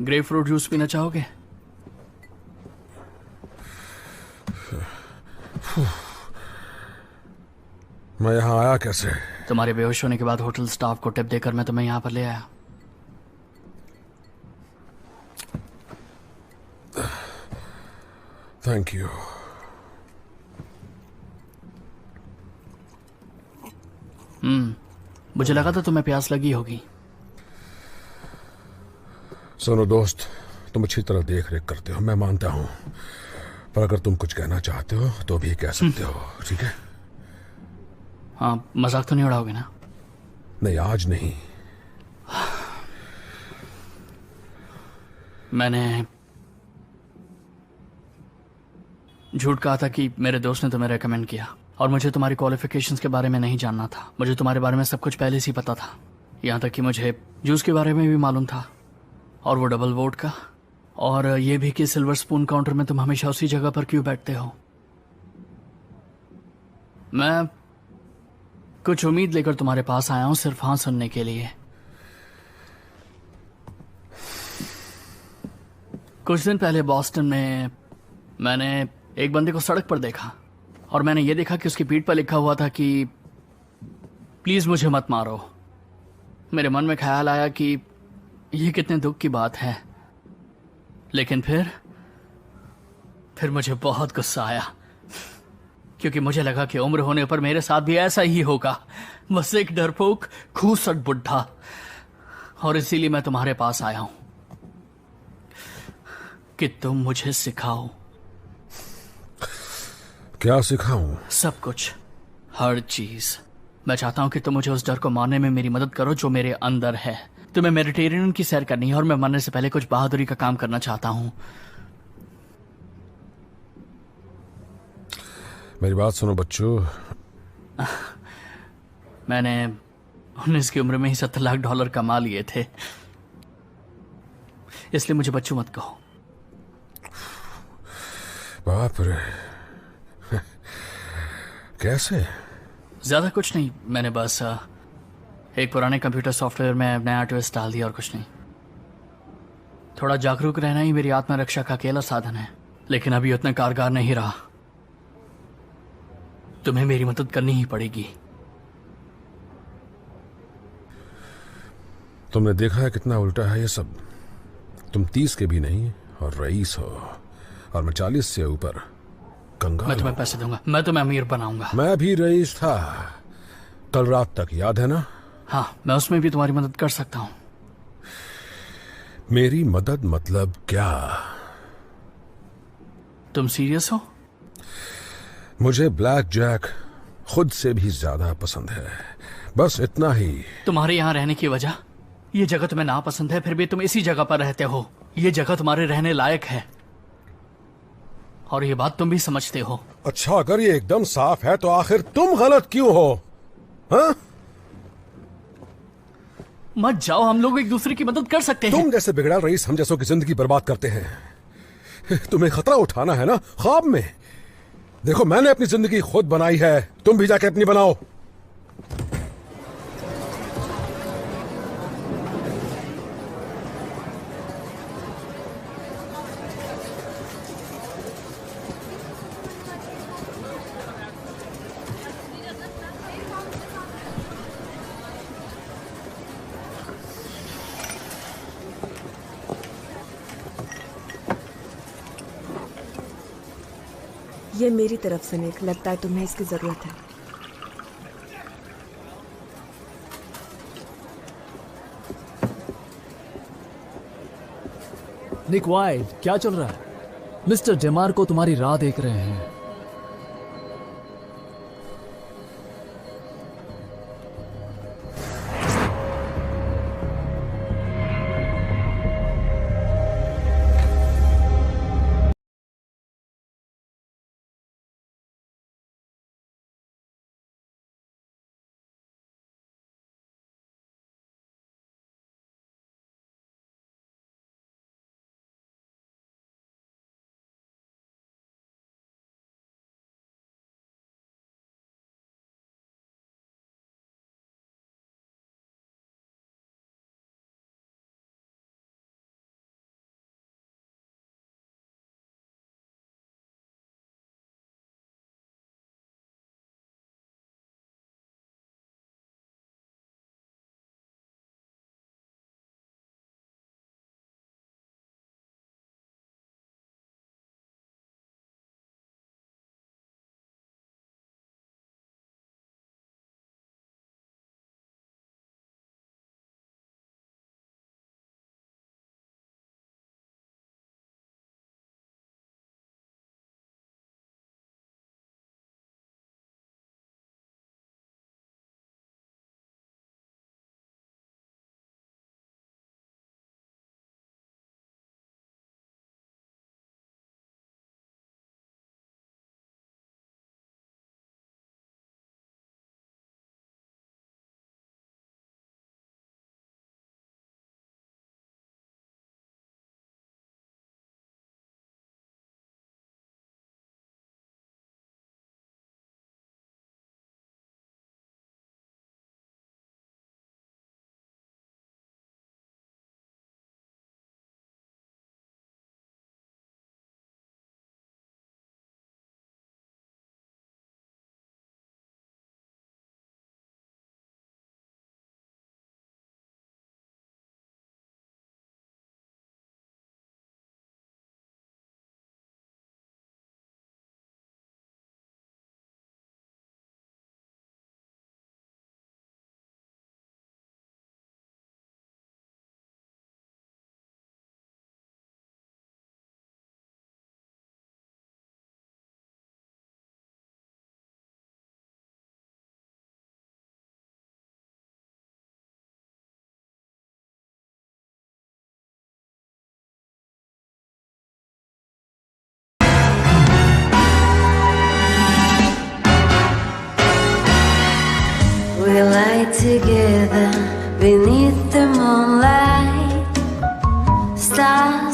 ग्रेप फ्रूट जूस पीना चाहोगे? मैं यहाँ आया कैसे? तुम्हारे बेहोश होने के बाद होटल स्टाफ को टिप देकर मैं तुम्हें यहाँ पर ले आया। Thank you. मुझे लगा था तुम्हें प्यास लगी होगी। सुनो दोस्त, तुम अच्छी तरह देख रेख करते हो, मैं मानता हूं, पर अगर तुम कुछ कहना चाहते हो तो भी कह सकते हो, ठीक है? हाँ, मजाक तो नहीं उड़ाओगे ना? नहीं, आज नहीं। मैंने झूठ कहा था कि मेरे दोस्त ने तुम्हें रेकमेंड किया, और मुझे तुम्हारी क्वालिफिकेशंस के बारे में नहीं जानना था। मुझे तुम्हारे बारे में सब कुछ पहले से ही पता था, यहाँ तक कि मुझे जूस के बारे में भी मालूम था, और वो डबल वोट का, और ये भी कि सिल्वर स्पून काउंटर में तुम हमेशा उसी जगह पर क्यों बैठते हो। मैं कुछ उम्मीद लेकर तुम्हारे पास आया हूं, सिर्फ हाँ सुनने के लिए। कुछ दिन पहले बॉस्टन में मैंने एक बंदे को सड़क पर देखा, और मैंने ये देखा कि उसकी पीठ पर लिखा हुआ था कि प्लीज मुझे मत मारो। मेरे मन में ख्याल आया कि ये कितने दुख की बात है, लेकिन फिर मुझे बहुत गुस्सा आया, क्योंकि मुझे लगा कि उम्र होने पर मेरे साथ भी ऐसा ही होगा, बस एक डरपोक खूसट बुढ़ा। और इसीलिए मैं तुम्हारे पास आया हूं कि तुम मुझे सिखाओ। क्या सिखाऊं? सब कुछ, हर चीज। मैं चाहता हूं कि तुम मुझे उस डर को मारने में मेरी मदद करो जो मेरे अंदर है। तुम्हें मेडिटेरियन की सैर करनी है, और मैं मरने से पहले कुछ बहादुरी का काम करना चाहता हूं। मेरी बात सुनो बच्चों। मैंने 19 की उम्र में ही $70 लाख कमा लिए थे, इसलिए मुझे बच्चों मत कहो। बाप रे, कैसे? ज्यादा कुछ नहीं, मैंने बस एक पुराने कंप्यूटर सॉफ्टवेयर में नया ट्विस्ट डाल दिया, और कुछ नहीं। थोड़ा जागरूक रहना ही मेरी आत्मरक्षा का अकेला साधन है, लेकिन अभी उतना कारगर नहीं रहा। तुम्हें मेरी मदद करनी ही पड़ेगी। तुमने देखा है कितना उल्टा है ये सब। तुम 30 के भी नहीं और रईस हो, और मैं 40 से ऊपर कंगाल। मैं तुम्हें पैसे दूंगा, मैं तुम्हें अमीर बनाऊंगा। मैं भी रईस था कल रात तक, याद है ना? हाँ, मैं उसमें भी तुम्हारी मदद कर सकता हूं। मेरी मदद मतलब क्या? तुम सीरियस हो? मुझे ब्लैक जैक खुद से भी ज्यादा पसंद है, बस इतना ही। तुम्हारे यहाँ रहने की वजह? ये जगह तुम्हें ना पसंद है, फिर भी तुम इसी जगह पर रहते हो। ये जगह तुम्हारे रहने लायक है, और ये बात तुम भी समझते हो। अच्छा, अगर ये एकदम साफ है तो आखिर तुम गलत क्यों हो? हाँ? मत जाओ, हम लोग एक दूसरे की मदद कर सकते हैं। तुम जैसे बिगड़ा रईस हम जैसों की जिंदगी बर्बाद करते हैं। तुम्हें खतरा उठाना है ना, ख्वाब में। देखो, मैंने अपनी जिंदगी खुद बनाई है, तुम भी जाके अपनी बनाओ। ये मेरी तरफ से निक, लगता है तुम्हें इसकी जरूरत है। निक वाइल्ड, क्या चल रहा है? मिस्टर डेमार्को तुम्हारी राह देख रहे हैं।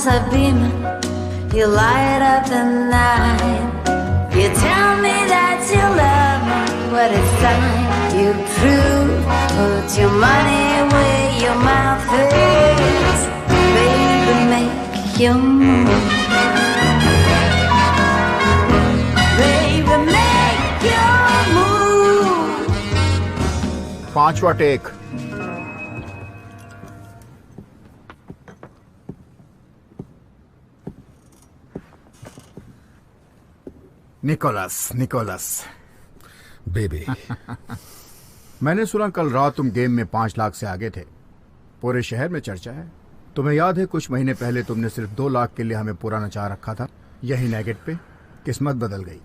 a beam, you light up the night. You tell me that you love me, but it's time you prove. Put your money where your mouth is. Baby, make your move. Baby, make your move. पांचवा take. Nicholas baby. मैंने सुना कल रात तुम game में 5 लाख से आगे थे। पूरे शहर में चर्चा है। तुम्हें याद है कुछ महीने पहले तुमने सिर्फ 2 लाख के लिए हमें पूरा नचा रखा था। यही नेगेट पे किस्मत बदल गई।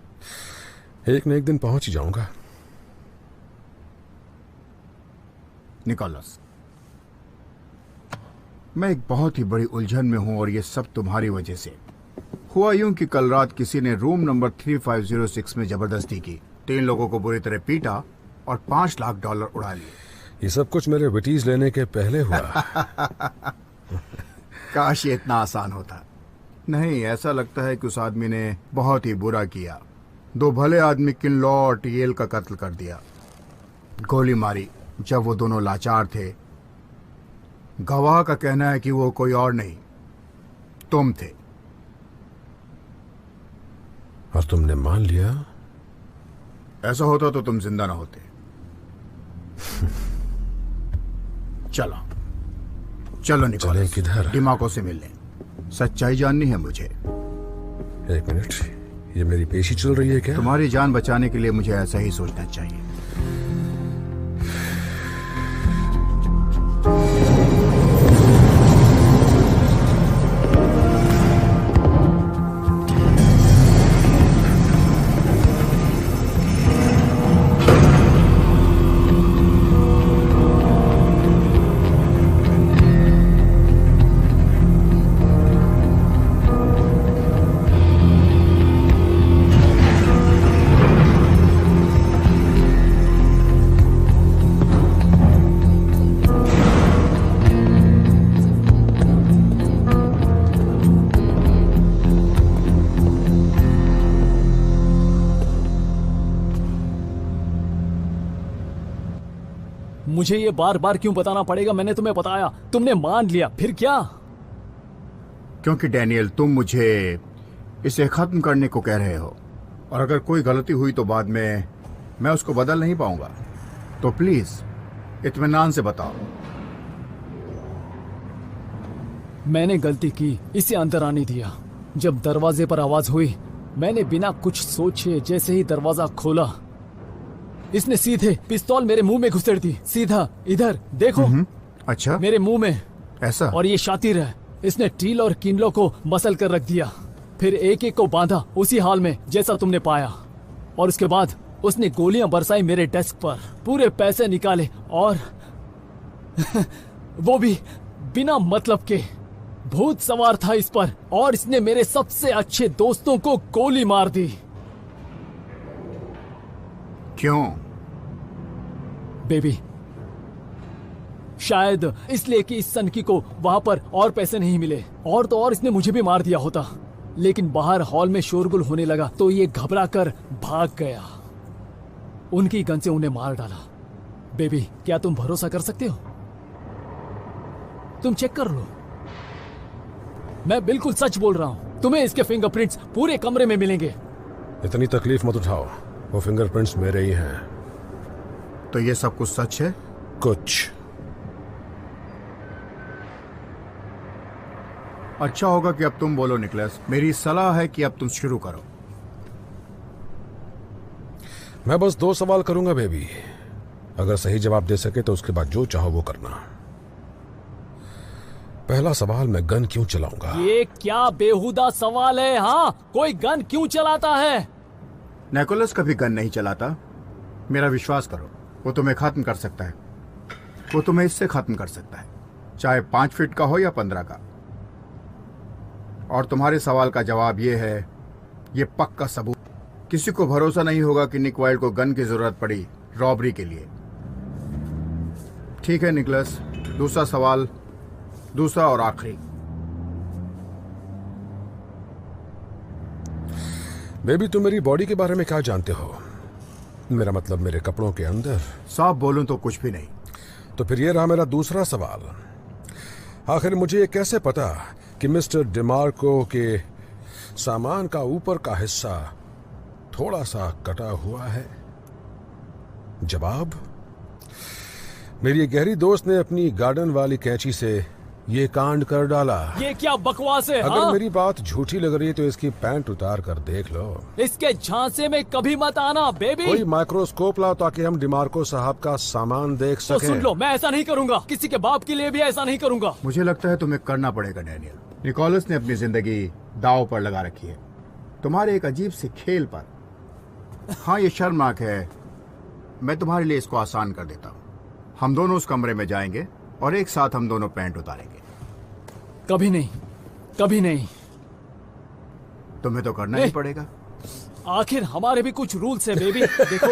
एक न एक दिन पहुंच ही जाऊंगा। निकोलस, मैं एक बहुत ही बड़ी उलझन में हूं और ये सब तुम्हारी वजह से हुआ। यूं कि कल रात किसी ने रूम नंबर 3506 में जबरदस्ती की, 3 लोगों को बुरी तरह पीटा और $5 लाख उड़ा लिए। ये सब कुछ मेरे विटीज लेने के पहले हुआ। काश ये इतना आसान होता। नहीं, ऐसा लगता है कि उस आदमी ने बहुत ही बुरा किया। 2 भले आदमी किनलॉ और टीएल का कत्ल कर दिया, गोली मारी जब वो दोनों लाचार थे। गवाह का कहना है कि वो कोई और नहीं, तुम थे। और तुमने मान लिया? ऐसा होता तो तुम जिंदा ना होते। चलो चलो चलें किधर? दिमागों से मिलने। सच्चाई जाननी है मुझे। एक मिनट, ये मेरी पेशी चल रही है क्या? तुम्हारी जान बचाने के लिए मुझे ऐसा ही सोचना चाहिए। मुझे ये बार बार क्यों बताना पड़ेगा? मैंने तुम्हें बताया, तुमने मान लिया, फिर क्या? क्योंकि डैनियल, तुम मुझे इसे खत्म करने को कह रहे हो, और अगर कोई गलती हुई तो बाद में मैं उसको बदल नहीं पाऊंगा। तो प्लीज इत्मीनान से बताओ। मैंने गलती की, इसे अंदर आने दिया। जब दरवाजे पर आवाज हुई, मैंने बिना कुछ सोचे जैसे ही दरवाजा खोला, इसने सीधे पिस्तौल मेरे मुंह में घुसेड़ दी। सीधा इधर देखो। अच्छा, मेरे मुंह में। ऐसा? और ये शातिर है, इसने टील और किनलो को मसल कर रख दिया, फिर एक एक को बांधा उसी हाल में जैसा तुमने पाया, और उसके बाद उसने गोलियां बरसाई मेरे डेस्क पर, पूरे पैसे निकाले और वो भी बिना मतलब के। भूत सवार था इस पर, और इसने मेरे सबसे अच्छे दोस्तों को गोली मार दी। क्यों? बेबी, शायद इसलिए कि इस सनकी को वहां पर और पैसे नहीं मिले, और तो और इसने मुझे भी मार दिया होता। लेकिन बाहर हॉल में शोरगुल होने लगा तो ये घबरा कर भाग गया। उनकी गन से उन्हें मार डाला। बेबी, क्या तुम भरोसा कर सकते हो? तुम चेक कर लो, मैं बिल्कुल सच बोल रहा हूं। तुम्हें इसके फिंगरप्रिंट्स पूरे कमरे में मिलेंगे। इतनी तकलीफ मत उठाओ, वो फिंगरप्रिंट्स मेरे ही हैं। तो ये सब कुछ सच है? कुछ। अच्छा होगा कि अब तुम बोलो निकलेस। मेरी सलाह है कि अब तुम शुरू करो। मैं बस 2 सवाल करूंगा बेबी, अगर सही जवाब दे सके तो उसके बाद जो चाहो वो करना। पहला सवाल, मैं गन क्यों चलाऊंगा? ये क्या बेहुदा सवाल है? हाँ, कोई गन क्यों चलाता है? निकोलस कभी गन नहीं चलाता। मेरा विश्वास करो, वो तुम्हें खत्म कर सकता है। वो तुम्हें इससे खत्म कर सकता है, चाहे 5 फीट का हो या 15 का। और तुम्हारे सवाल का जवाब ये है, ये पक्का सबूत। किसी को भरोसा नहीं होगा कि निक वाइल्ड को गन की जरूरत पड़ी रॉबरी के लिए। ठीक है निकोलस, दूसरा सवाल, दूसरा और आखिरी। बेबी, तुम मेरी बॉडी के बारे में क्या जानते हो? मेरा मतलब मेरे कपड़ों के अंदर। साफ बोलूं तो कुछ भी नहीं। तो फिर ये रहा मेरा दूसरा सवाल। आखिर मुझे ये कैसे पता कि मिस्टर डिमार्को के सामान का ऊपर का हिस्सा थोड़ा सा कटा हुआ है? जवाब, मेरी गहरी दोस्त ने अपनी गार्डन वाली कैंची से ये कांड कर डाला। ये क्या बकवास है? अगर हाँ? मेरी बात झूठी लग रही है तो इसकी पैंट उतार कर देख लो। इसके झांसे में कभी मत आना बेबी। कोई माइक्रोस्कोप लाओ ताकि हम डिमार्को साहब का सामान देख तो सकें। सुन लो, मैं ऐसा नहीं करूंगा, किसी के बाप के लिए भी ऐसा नहीं करूंगा। मुझे लगता है तुम्हें करना पड़ेगा डैनियल। निकोलस ने अपनी जिंदगी दांव पर लगा रखी है तुम्हारे एक अजीब से खेल पर। हाँ, ये शर्मनाक है। मैं तुम्हारे लिए इसको आसान कर देता हूँ। हम दोनों उस कमरे में जाएंगे और एक साथ हम दोनों पैंट उतारेंगे। कभी नहीं, कभी नहीं। तुम्हें तो करना ही पड़ेगा। आखिर हमारे भी कुछ रूल्स है बेबी। देखो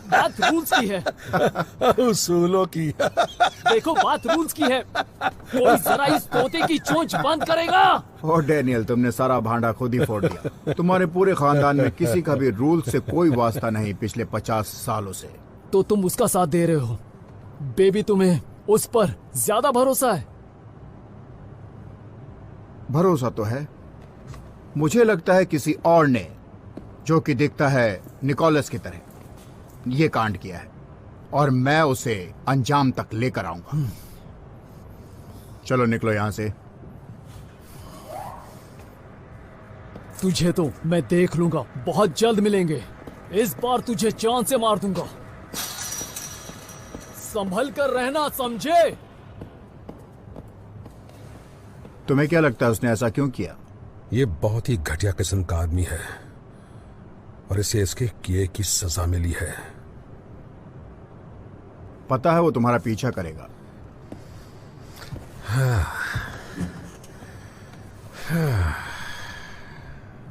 बात रूल्स की है। उसूलों की। देखो बात रूल्स की है। कोई जरा इस तोते की चोंच बंद करेगा? और डैनियल, तुमने सारा भांडा खुद ही फोड़ दिया। तुम्हारे पूरे खानदान में किसी का भी रूल से कोई वास्ता नहीं पिछले 50 सालों से। तो तुम उसका साथ दे रहे हो बेबी? तुम्हें उस पर ज्यादा भरोसा है? भरोसा तो है। मुझे लगता है किसी और ने, जो कि दिखता है निकोलस की तरह, ये कांड किया है और मैं उसे अंजाम तक लेकर आऊंगा। चलो निकलो यहां से। तुझे तो मैं देख लूंगा, बहुत जल्द मिलेंगे। इस बार तुझे जान से मार दूंगा। संभल कर रहना, समझे? तुम्हें क्या लगता है उसने ऐसा क्यों किया? ये बहुत ही घटिया किस्म का आदमी है और इसे इसके किए की सजा मिली है। पता है वो तुम्हारा पीछा करेगा।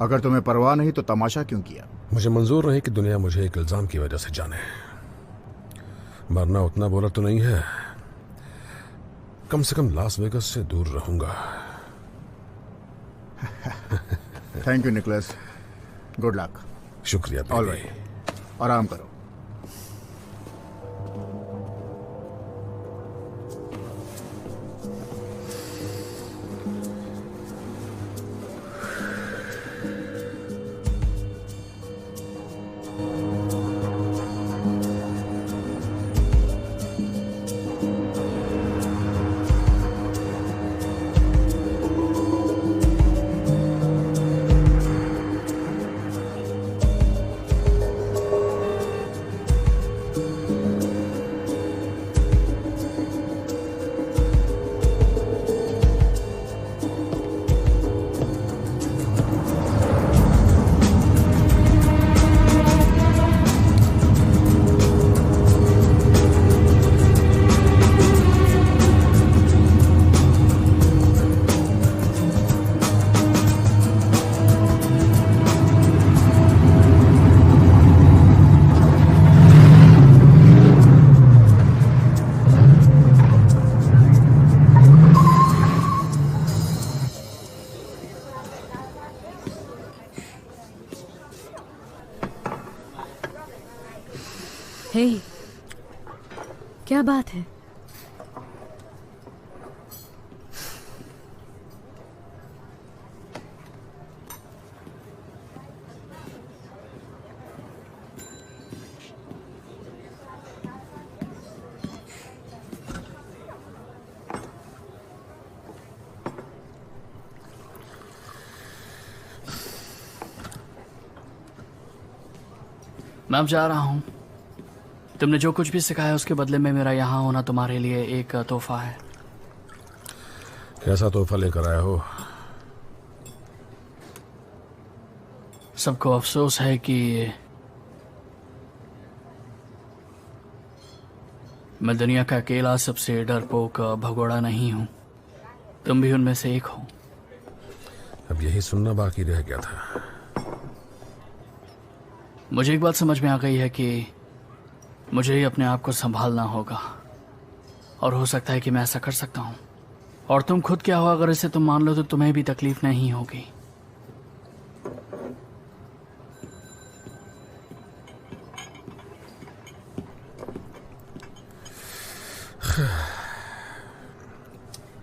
अगर तुम्हें परवाह नहीं तो तमाशा क्यों किया? मुझे मंजूर नहीं कि दुनिया मुझे एक इल्जाम की वजह से जाने। मरना उतना बुरा तो नहीं है। कम से कम लास वेगस से दूर रहूंगा। Thank you Nicholas. Good luck. शुक्रिया। ऑलराइट, आराम करो। हे, क्या बात है? मैं अब जा रहा हूँ। तुमने जो कुछ भी सिखाया उसके बदले में मेरा यहाँ होना तुम्हारे लिए एक तोहफा है। कैसा तोहफा लेकर आया हो? सबको अफसोस है कि मैं दुनिया का अकेला सबसे डरपोक भगोड़ा नहीं हूँ। तुम भी उनमें से एक हो। अब यही सुनना बाकी रह गया था। मुझे एक बात समझ में आ गई है कि मुझे ही अपने आप को संभालना होगा और हो सकता है कि मैं ऐसा कर सकता हूँ। और तुम खुद क्या हो, अगर इसे तुम मान लो तो तुम्हें भी तकलीफ नहीं होगी।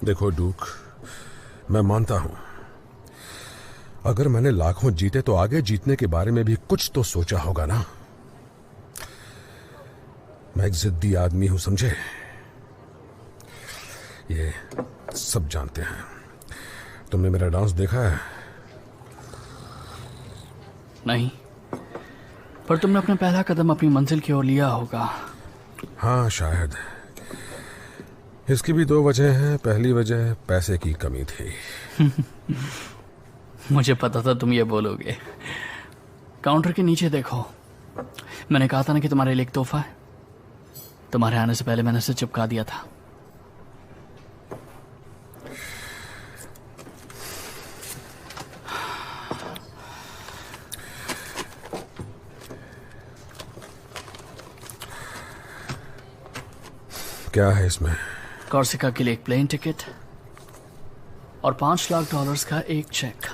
देखो डूक, मैं मानता हूं अगर मैंने लाखों जीते तो आगे जीतने के बारे में भी कुछ तो सोचा होगा ना। मैं एक जिद्दी आदमी हूं, समझे? ये सब जानते हैं। तुमने मेरा डांस देखा है? नहीं, पर तुमने अपना पहला कदम अपनी मंजिल की ओर लिया होगा। हाँ शायद। इसकी भी दो वजह हैं। पहली वजह पैसे की कमी थी। मुझे पता था तुम ये बोलोगे। काउंटर के नीचे देखो, मैंने कहा था ना कि तुम्हारे लिए एक तोहफा है। तुम्हारे आने से पहले मैंने इसे चिपका दिया था। क्या है इसमें? कॉर्सिका के लिए एक प्लेन टिकट और $5 लाख का एक चेक।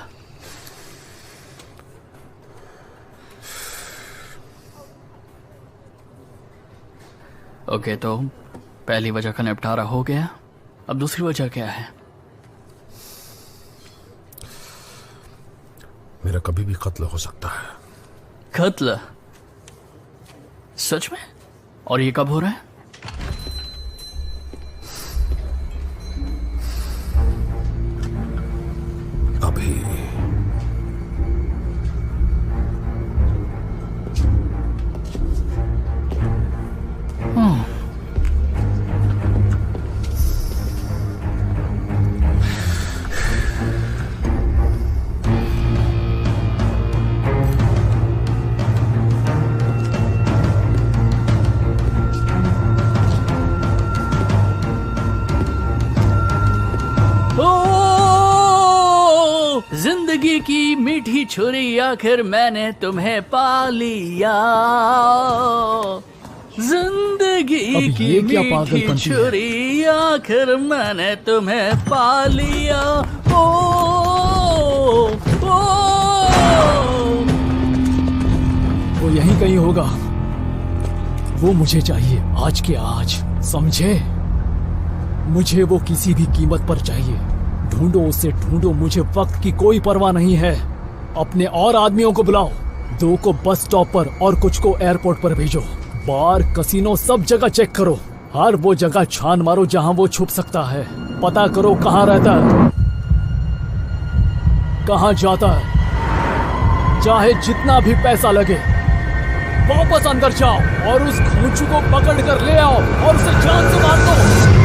ओके, तो पहली वजह का निपटारा हो गया। अब दूसरी वजह क्या है? मेरा कभी भी कत्ल हो सकता है। कत्ल? सच में? और ये कब हो रहा है? अभी। जिंदगी की मीठी छुरी, आखिर मैंने तुम्हें पा लिया। जिंदगी की मीठी छुरी, आखिर मैंने तुम्हें पा लिया। ओ, ओ, वो यहीं कहीं होगा। वो मुझे चाहिए आज के आज, समझे? मुझे वो किसी भी कीमत पर चाहिए। ढूंढो उसे, ढूंढो। मुझे वक्त की कोई परवाह नहीं है। अपने और आदमियों को बुलाओ। 2 को बस स्टॉप पर और कुछ को एयरपोर्ट पर भेजो। बार, कसिनो, सब जगह चेक करो। हर वो जगह छान मारो जहां वो छुप सकता है। पता करो कहां रहता है, कहां जाता है। चाहे जितना भी पैसा लगे। वापस अंदर जाओ और उस खूंचू को पकड़ कर ले आओ और उसे जान से मार दो।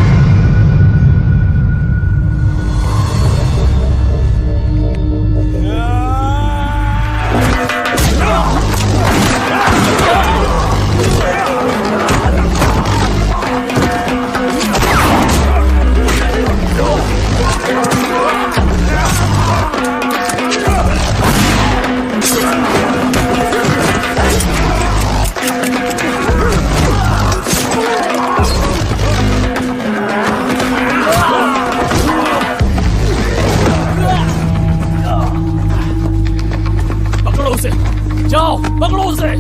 जाओ, पकड़ो उसे।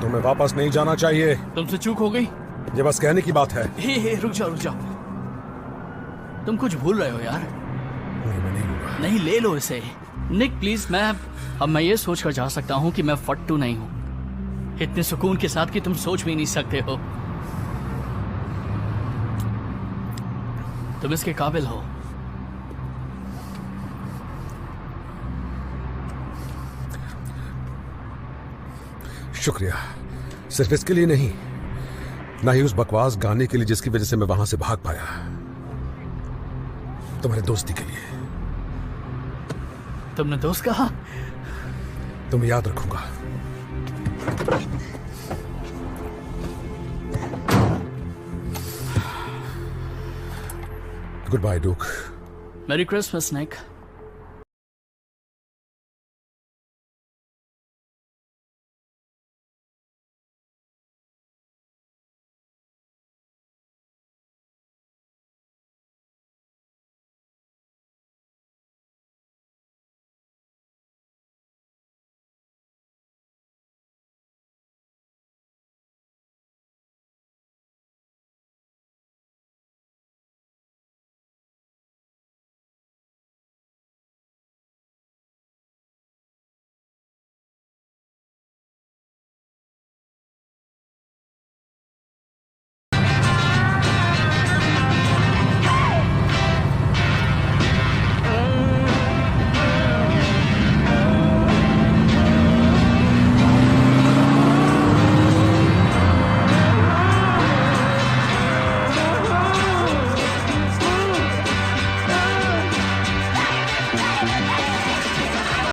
तुम्हें वापस नहीं जाना चाहिए। तुमसे चूक हो गई। ये बस कहने की बात है। हे रुक जाओ, रुक जाओ। तुम कुछ भूल रहे हो यार। नहीं, मैं नहीं भूला। नहीं, ले लो इसे। निक प्लीज, मैं ये सोचकर जा सकता हूँ कि मैं फट्टू नहीं हूँ, इतने सुकून के साथ कि तुम सोच भी नहीं सकते हो। तुम इसके काबिल हो। शुक्रिया, सिर्फ इसके लिए नहीं, ना ही उस बकवास गाने के लिए जिसकी वजह से मैं वहां से भाग पाया, तुम्हारी दोस्ती के लिए। तुमने दोस्त कहा? तुम्हें याद रखूंगा। Goodbye Duke. Merry Christmas निक।